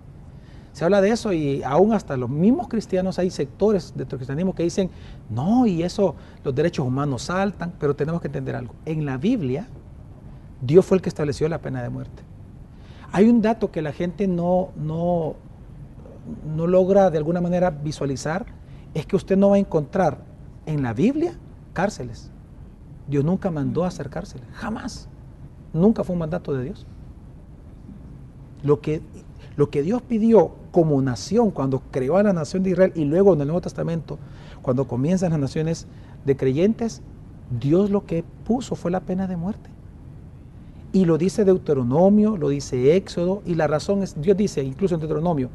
Se habla de eso y aún hasta los mismos cristianos, hay sectores dentro del cristianismo que dicen, no, y eso, los derechos humanos saltan, pero tenemos que entender algo. En la Biblia, Dios fue el que estableció la pena de muerte. Hay un dato que la gente no logra de alguna manera visualizar, es que usted no va a encontrar en la Biblia cárceles. Dios nunca mandó a hacer cárceles, jamás. Nunca fue un mandato de Dios. Lo que Dios pidió como nación cuando creó a la nación de Israel y luego en el Nuevo Testamento, cuando comienzan las naciones de creyentes, Dios lo que puso fue la pena de muerte. Y lo dice Deuteronomio, lo dice Éxodo, y la razón es, Dios dice incluso en Deuteronomio,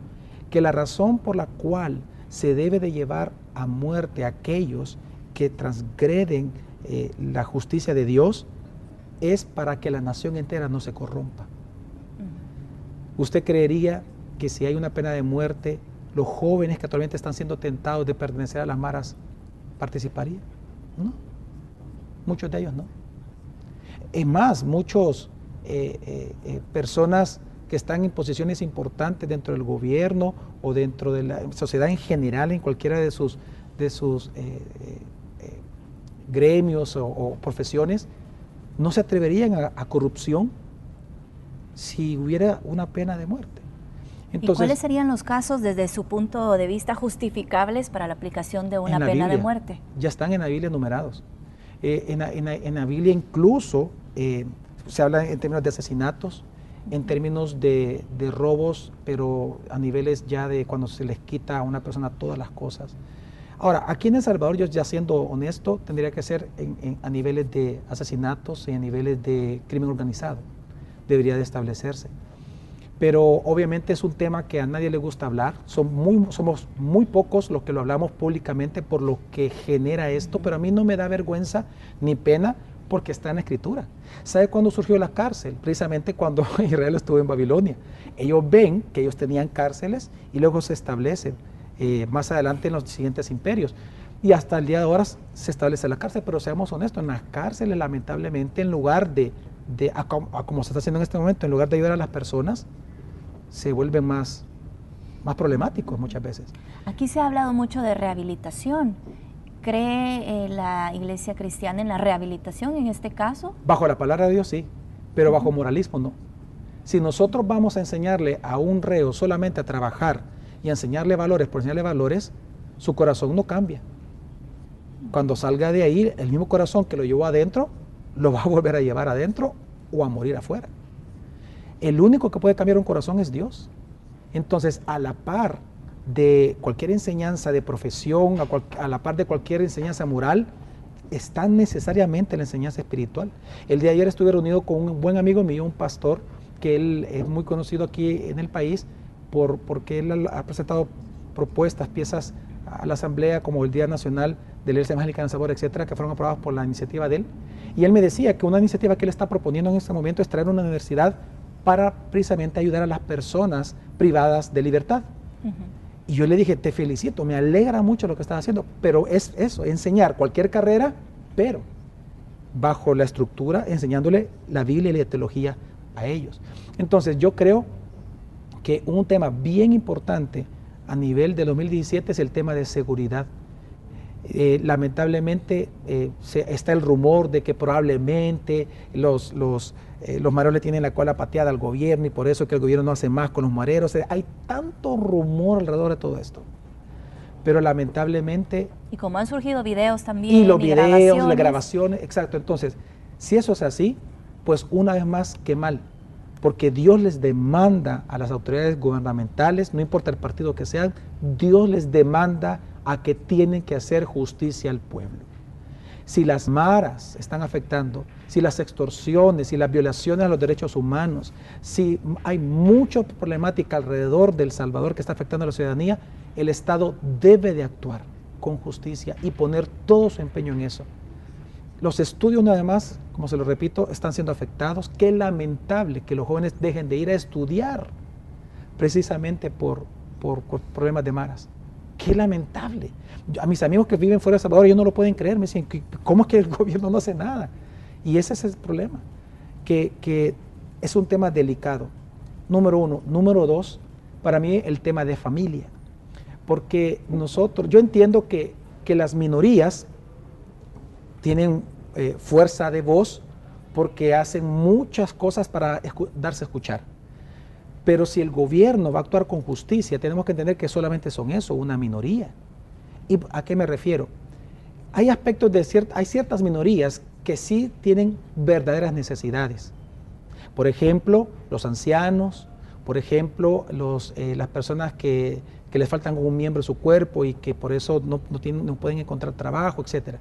que la razón por la cual se debe de llevar a muerte a aquellos que transgreden la justicia de Dios es para que la nación entera no se corrompa. ¿Usted creería que si hay una pena de muerte, los jóvenes que actualmente están siendo tentados de pertenecer a las maras participarían? No, muchos de ellos no. Es más, muchos personas que están en posiciones importantes dentro del gobierno o dentro de la sociedad en general, en cualquiera de sus gremios o profesiones, no se atreverían a corrupción si hubiera una pena de muerte. Entonces, ¿y cuáles serían los casos desde su punto de vista justificables para la aplicación de una pena de muerte? Ya están en la Biblia enumerados. En la Biblia incluso se habla en términos de asesinatos, en términos de robos, pero a niveles ya de cuando se les quita a una persona todas las cosas. Ahora, aquí en El Salvador, yo ya siendo honesto, tendría que ser a niveles de asesinatos y a niveles de crimen organizado. Debería de establecerse. Pero obviamente es un tema que a nadie le gusta hablar. Somos muy pocos los que lo hablamos públicamente por lo que genera esto, pero a mí no me da vergüenza ni pena porque está en la Escritura. ¿Sabe cuándo surgió la cárcel? Precisamente cuando Israel estuvo en Babilonia. Ellos ven que ellos tenían cárceles y luego se establecen más adelante en los siguientes imperios. Y hasta el día de ahora se establece la cárcel, pero seamos honestos, en las cárceles lamentablemente en lugar como se está haciendo en este momento, en lugar de ayudar a las personas, se vuelven más problemáticos muchas veces. Aquí se ha hablado mucho de rehabilitación. ¿Cree la Iglesia cristiana en la rehabilitación en este caso? Bajo la palabra de Dios sí, pero bajo moralismo no. Si nosotros vamos a enseñarle a un reo solamente a trabajar y a enseñarle valores por enseñarle valores, su corazón no cambia. Cuando salga de ahí, el mismo corazón que lo llevó adentro, lo va a volver a llevar adentro o a morir afuera. El único que puede cambiar un corazón es Dios. Entonces, a la par de cualquier enseñanza de profesión, a la par de cualquier enseñanza moral, está necesariamente la enseñanza espiritual. El día de ayer estuve reunido con un buen amigo mío, un pastor, que él es muy conocido aquí en el país, porque él ha presentado propuestas, piezas a la Asamblea, como el Día Nacional de la Iglesia Evangélica en El Salvador, etcétera, que fueron aprobadas por la iniciativa de él. Y él me decía que una iniciativa que él está proponiendo en este momento es traer una universidad para precisamente ayudar a las personas privadas de libertad. Y yo le dije, te felicito, me alegra mucho lo que estás haciendo, pero es eso, enseñar cualquier carrera, pero bajo la estructura, enseñándole la Biblia y la teología a ellos. Entonces yo creo que un tema bien importante a nivel de 2017 es el tema de seguridad. Lamentablemente está el rumor de que probablemente los mareros le tienen la cola pateada al gobierno y por eso que el gobierno no hace más con los mareros. Hay tanto rumor alrededor de todo esto. Pero lamentablemente... Y como han surgido videos también. Y los videos, las grabaciones, exacto. Entonces, si eso es así, pues una vez más, qué mal. Porque Dios les demanda a las autoridades gubernamentales, no importa el partido que sean, Dios les demanda a que tienen que hacer justicia al pueblo. Si las maras están afectando, si las extorsiones, si las violaciones a los derechos humanos, si hay mucha problemática alrededor de El Salvador que está afectando a la ciudadanía, el Estado debe de actuar con justicia y poner todo su empeño en eso. Los estudios nada más, como se lo repito, están siendo afectados. Qué lamentable que los jóvenes dejen de ir a estudiar precisamente por problemas de maras. Qué lamentable. A mis amigos que viven fuera de El Salvador, ellos no lo pueden creer. Me dicen, ¿cómo es que el gobierno no hace nada? Y ese es el problema, que es un tema delicado. Número uno. Número dos, para mí el tema de familia. Porque yo entiendo que las minorías tienen fuerza de voz porque hacen muchas cosas para darse a escuchar. Pero si el gobierno va a actuar con justicia, tenemos que entender que solamente son eso, una minoría. ¿Y a qué me refiero? Hay aspectos hay ciertas minorías que sí tienen verdaderas necesidades. Por ejemplo, los ancianos, por ejemplo, las personas que les faltan un miembro de su cuerpo y que por eso no pueden encontrar trabajo, etc.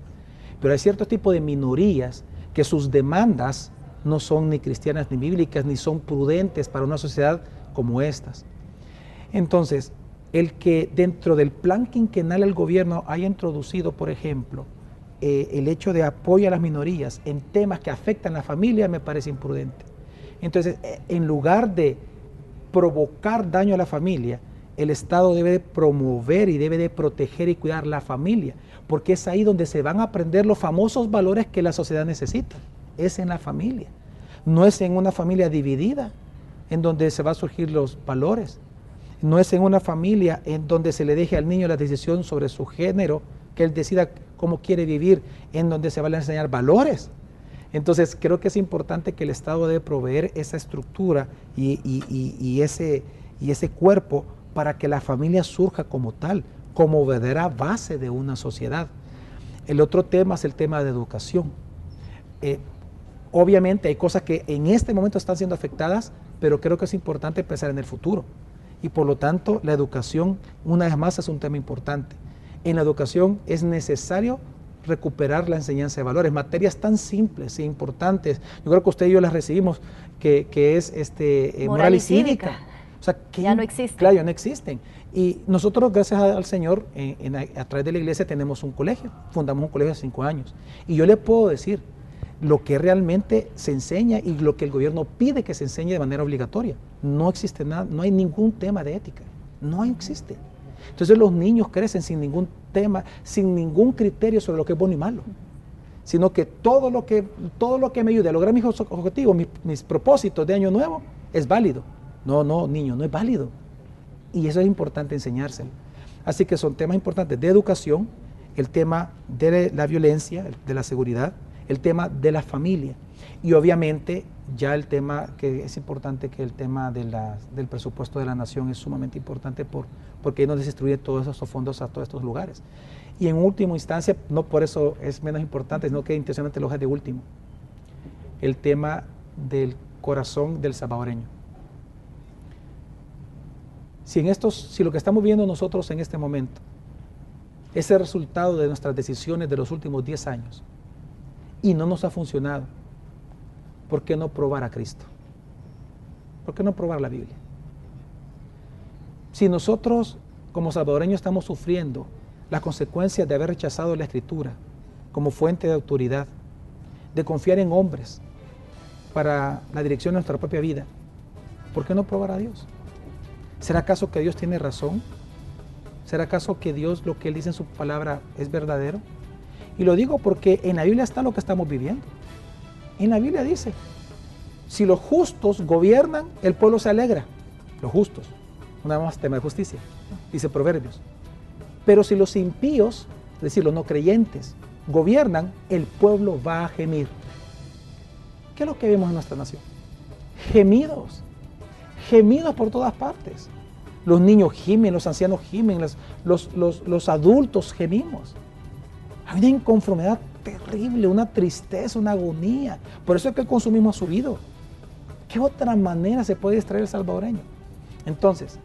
Pero hay ciertos tipos de minorías que sus demandas no son ni cristianas ni bíblicas, ni son prudentes para una sociedad como estas. Entonces, el que dentro del plan quinquenal el gobierno haya introducido, por ejemplo, el hecho de apoyo a las minorías en temas que afectan a la familia me parece imprudente. Entonces, en lugar de provocar daño a la familia, el Estado debe de promover y debe de proteger y cuidar la familia, porque es ahí donde se van a aprender los famosos valores que la sociedad necesita. Es en la familia, no es en una familia dividida en donde se van a surgir los valores, no es en una familia en donde se le deje al niño la decisión sobre su género, que él decida cómo quiere vivir, en donde se van a enseñar valores. Entonces creo que es importante que el Estado debe proveer esa estructura y ese cuerpo para que la familia surja como tal, como verdadera base de una sociedad. El otro tema es el tema de educación. Obviamente hay cosas que en este momento están siendo afectadas, pero creo que es importante pensar en el futuro. Y por lo tanto, la educación, una vez más, es un tema importante. En la educación es necesario recuperar la enseñanza de valores, materias tan simples e importantes. Yo creo que usted y yo las recibimos, que es moral y cívica. O sea, que ya no existen. Claro, ya no existen. Y nosotros, gracias al Señor, a través de la iglesia tenemos un colegio, fundamos un colegio hace 5 años. Y yo le puedo decir lo que realmente se enseña y lo que el gobierno pide que se enseñe de manera obligatoria. No existe nada, no hay ningún tema de ética, no existe. Entonces los niños crecen sin ningún tema, sin ningún criterio sobre lo que es bueno y malo, sino que todo lo que me ayude a lograr mis objetivos, mis propósitos de año nuevo, es válido. No, niño, no es válido. Y eso es importante enseñárselo. Así que son temas importantes de educación, el tema de la violencia, de la seguridad, el tema de la familia y obviamente ya el tema que es importante, que el tema del presupuesto de la nación es sumamente importante porque ahí nos distribuye todos esos fondos a todos estos lugares. Y en última instancia, no por eso es menos importante, sino que intencionalmente lo es de último, el tema del corazón del salvadoreño. Si lo que estamos viendo nosotros en este momento es el resultado de nuestras decisiones de los últimos 10 años y no nos ha funcionado, ¿por qué no probar a Cristo? ¿Por qué no probar la Biblia? Si nosotros como salvadoreños estamos sufriendo las consecuencias de haber rechazado la Escritura como fuente de autoridad, de confiar en hombres para la dirección de nuestra propia vida, ¿por qué no probar a Dios? ¿Será acaso que Dios tiene razón? ¿Será acaso que Dios, lo que Él dice en su palabra, es verdadero? Y lo digo porque en la Biblia está lo que estamos viviendo. En la Biblia dice, si los justos gobiernan, el pueblo se alegra. Los justos, nada más tema de justicia, dice Proverbios. Pero si los impíos, es decir, los no creyentes, gobiernan, el pueblo va a gemir. ¿Qué es lo que vemos en nuestra nación? Gemidos. Gemidos por todas partes. Los niños gimen, los ancianos gimen, los adultos gemimos. Hay una inconformidad terrible, una tristeza, una agonía. Por eso es que el consumismo ha subido. ¿Qué otra manera se puede extraer el salvadoreño? Entonces,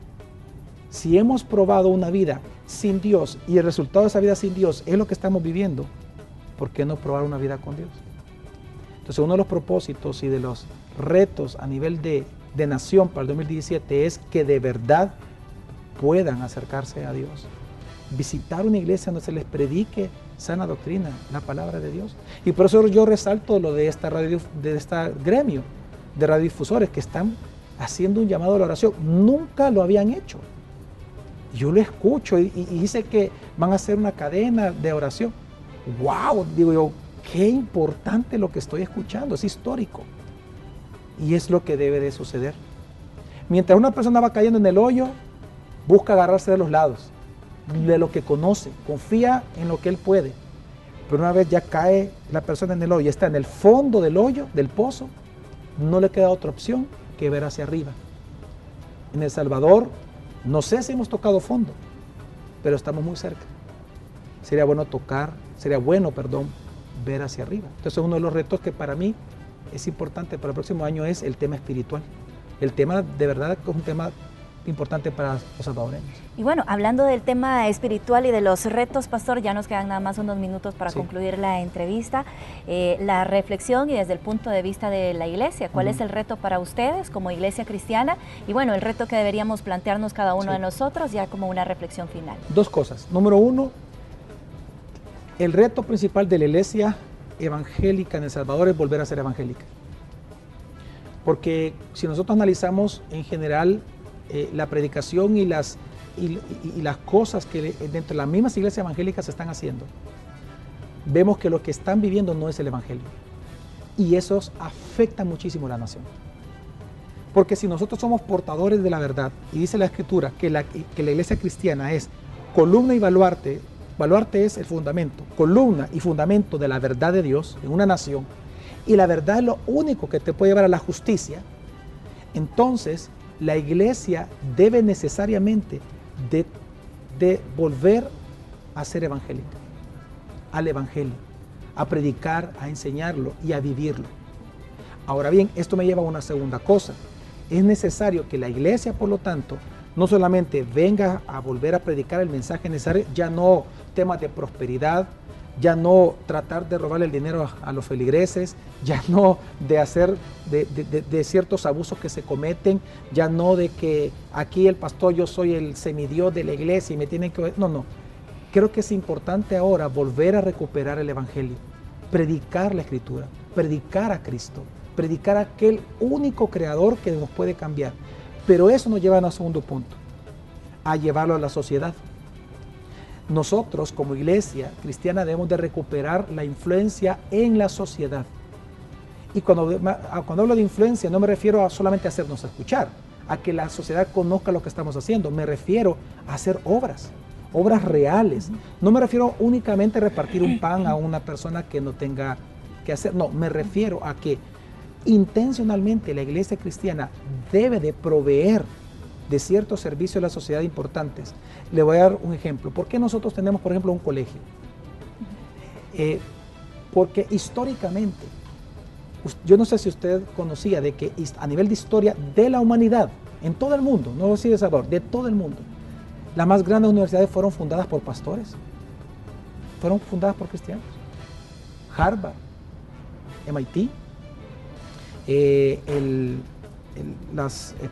si hemos probado una vida sin Dios y el resultado de esa vida sin Dios es lo que estamos viviendo, ¿por qué no probar una vida con Dios? Entonces, uno de los propósitos y de los retos a nivel de nación para el 2017 es que de verdad puedan acercarse a Dios, visitar una iglesia donde se les predique sana doctrina, la palabra de Dios. Y por eso yo resalto lo de esta gremio de radiodifusores que están haciendo un llamado a la oración. Nunca lo habían hecho. Yo lo escucho y dice que van a hacer una cadena de oración. ¡Wow! Digo yo, qué importante lo que estoy escuchando, es histórico. Y es lo que debe de suceder. Mientras una persona va cayendo en el hoyo, busca agarrarse de los lados, de lo que conoce, confía en lo que él puede. Pero una vez ya cae la persona en el hoyo, está en el fondo del hoyo, del pozo, no le queda otra opción que ver hacia arriba. En El Salvador, no sé si hemos tocado fondo, pero estamos muy cerca. Sería bueno ver hacia arriba. Entonces uno de los retos que para mí es importante para el próximo año es el tema espiritual. El tema de verdad que es un tema importante para los salvadoreños. Y bueno, hablando del tema espiritual y de los retos, pastor, ya nos quedan nada más unos minutos para concluir la entrevista. La reflexión y desde el punto de vista de la iglesia, ¿cuál es el reto para ustedes como iglesia cristiana? Y bueno, el reto que deberíamos plantearnos cada uno de nosotros ya como una reflexión final. Dos cosas. Número uno, el reto principal de la iglesia evangélica en El Salvador es volver a ser evangélica. Porque si nosotros analizamos en general la predicación y las cosas que dentro de las mismas iglesias evangélicas se están haciendo, vemos que lo que están viviendo no es el evangelio. Y eso afecta muchísimo a la nación. Porque si nosotros somos portadores de la verdad, y dice la Escritura que la iglesia cristiana es columna y baluarte, baluarte es el fundamento, columna y fundamento de la verdad de Dios en una nación, y la verdad es lo único que te puede llevar a la justicia, entonces la iglesia debe necesariamente de volver a ser evangélica. al Evangelio, a predicar, a enseñarlo y a vivirlo. Ahora bien, esto me lleva a una segunda cosa. Es necesario que la iglesia, por lo tanto, no solamente venga a volver a predicar el mensaje necesario, ya no temas de prosperidad, ya no tratar de robarle el dinero a los feligreses, ya no de hacer de ciertos abusos que se cometen, ya no de que aquí el pastor, yo soy el semidios de la iglesia y me tienen que... No. Creo que es importante ahora volver a recuperar el Evangelio, predicar la Escritura, predicar a Cristo, predicar a aquel único creador que nos puede cambiar. Pero eso nos lleva a un segundo punto, a llevarlo a la sociedad. Nosotros como iglesia cristiana debemos de recuperar la influencia en la sociedad. Y cuando hablo de influencia no me refiero a solamente hacernos escuchar, a que la sociedad conozca lo que estamos haciendo, me refiero a hacer obras reales. No me refiero únicamente a repartir un pan a una persona que no tenga que hacer, no, me refiero a que intencionalmente la iglesia cristiana debe de proveer de ciertos servicios a la sociedad importantes. Le voy a dar un ejemplo. ¿Por qué nosotros tenemos, por ejemplo, un colegio? Porque históricamente, yo no sé si usted conocía de que a nivel de historia de la humanidad, en todo el mundo, no así de Salvador, de todo el mundo, las más grandes universidades fueron fundadas por pastores, fueron fundadas por cristianos. Harvard, MIT,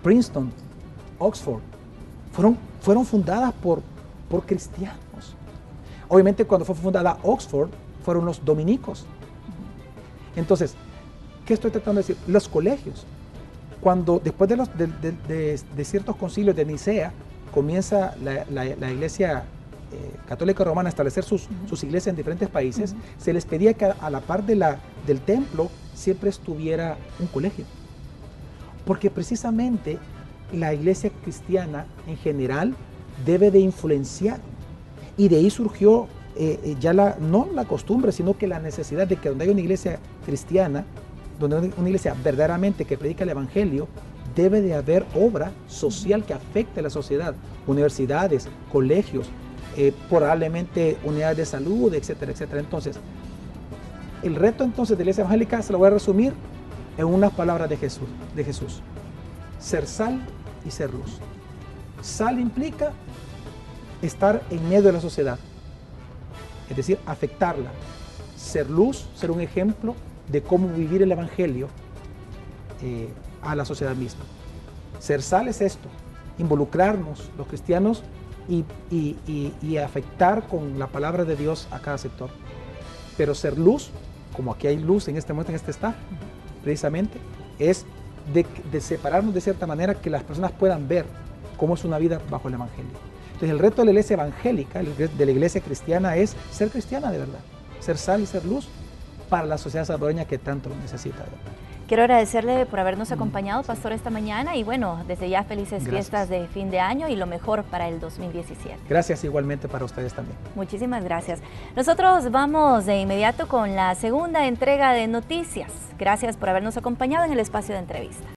Princeton, Oxford, fueron fundadas por cristianos. Obviamente cuando fue fundada Oxford, fueron los dominicos. Entonces, ¿qué estoy tratando de decir? Los colegios, cuando después de ciertos concilios de Nicea, comienza la iglesia católica romana a establecer sus iglesias en diferentes países, se les pedía que a la par del templo siempre estuviera un colegio. Porque precisamente la iglesia cristiana en general debe de influenciar. Y de ahí surgió no la costumbre, sino que la necesidad de que donde hay una iglesia cristiana, donde hay una iglesia verdaderamente que predica el Evangelio, debe de haber obra social que afecte a la sociedad, universidades, colegios, probablemente unidades de salud, etcétera, etcétera. Entonces, el reto entonces de la iglesia evangélica se lo voy a resumir en unas palabras de Jesús. Ser sal y ser luz. Sal implica estar en medio de la sociedad, es decir, afectarla. Ser luz, ser un ejemplo de cómo vivir el Evangelio a la sociedad misma. Ser sal es esto, involucrarnos los cristianos y afectar con la palabra de Dios a cada sector. Pero ser luz, como aquí hay luz en este momento, en este staff, precisamente, es de separarnos de cierta manera que las personas puedan ver cómo es una vida bajo el Evangelio. Entonces el reto de la iglesia evangélica, de la iglesia cristiana, es ser cristiana de verdad, ser sal y ser luz para la sociedad salvadoreña que tanto lo necesita. ¿Verdad? Quiero agradecerle por habernos acompañado, pastor, esta mañana y bueno, desde ya felices fiestas de fin de año y lo mejor para el 2017. Gracias igualmente para ustedes también. Muchísimas gracias. Nosotros vamos de inmediato con la segunda entrega de noticias. Gracias por habernos acompañado en el espacio de entrevista.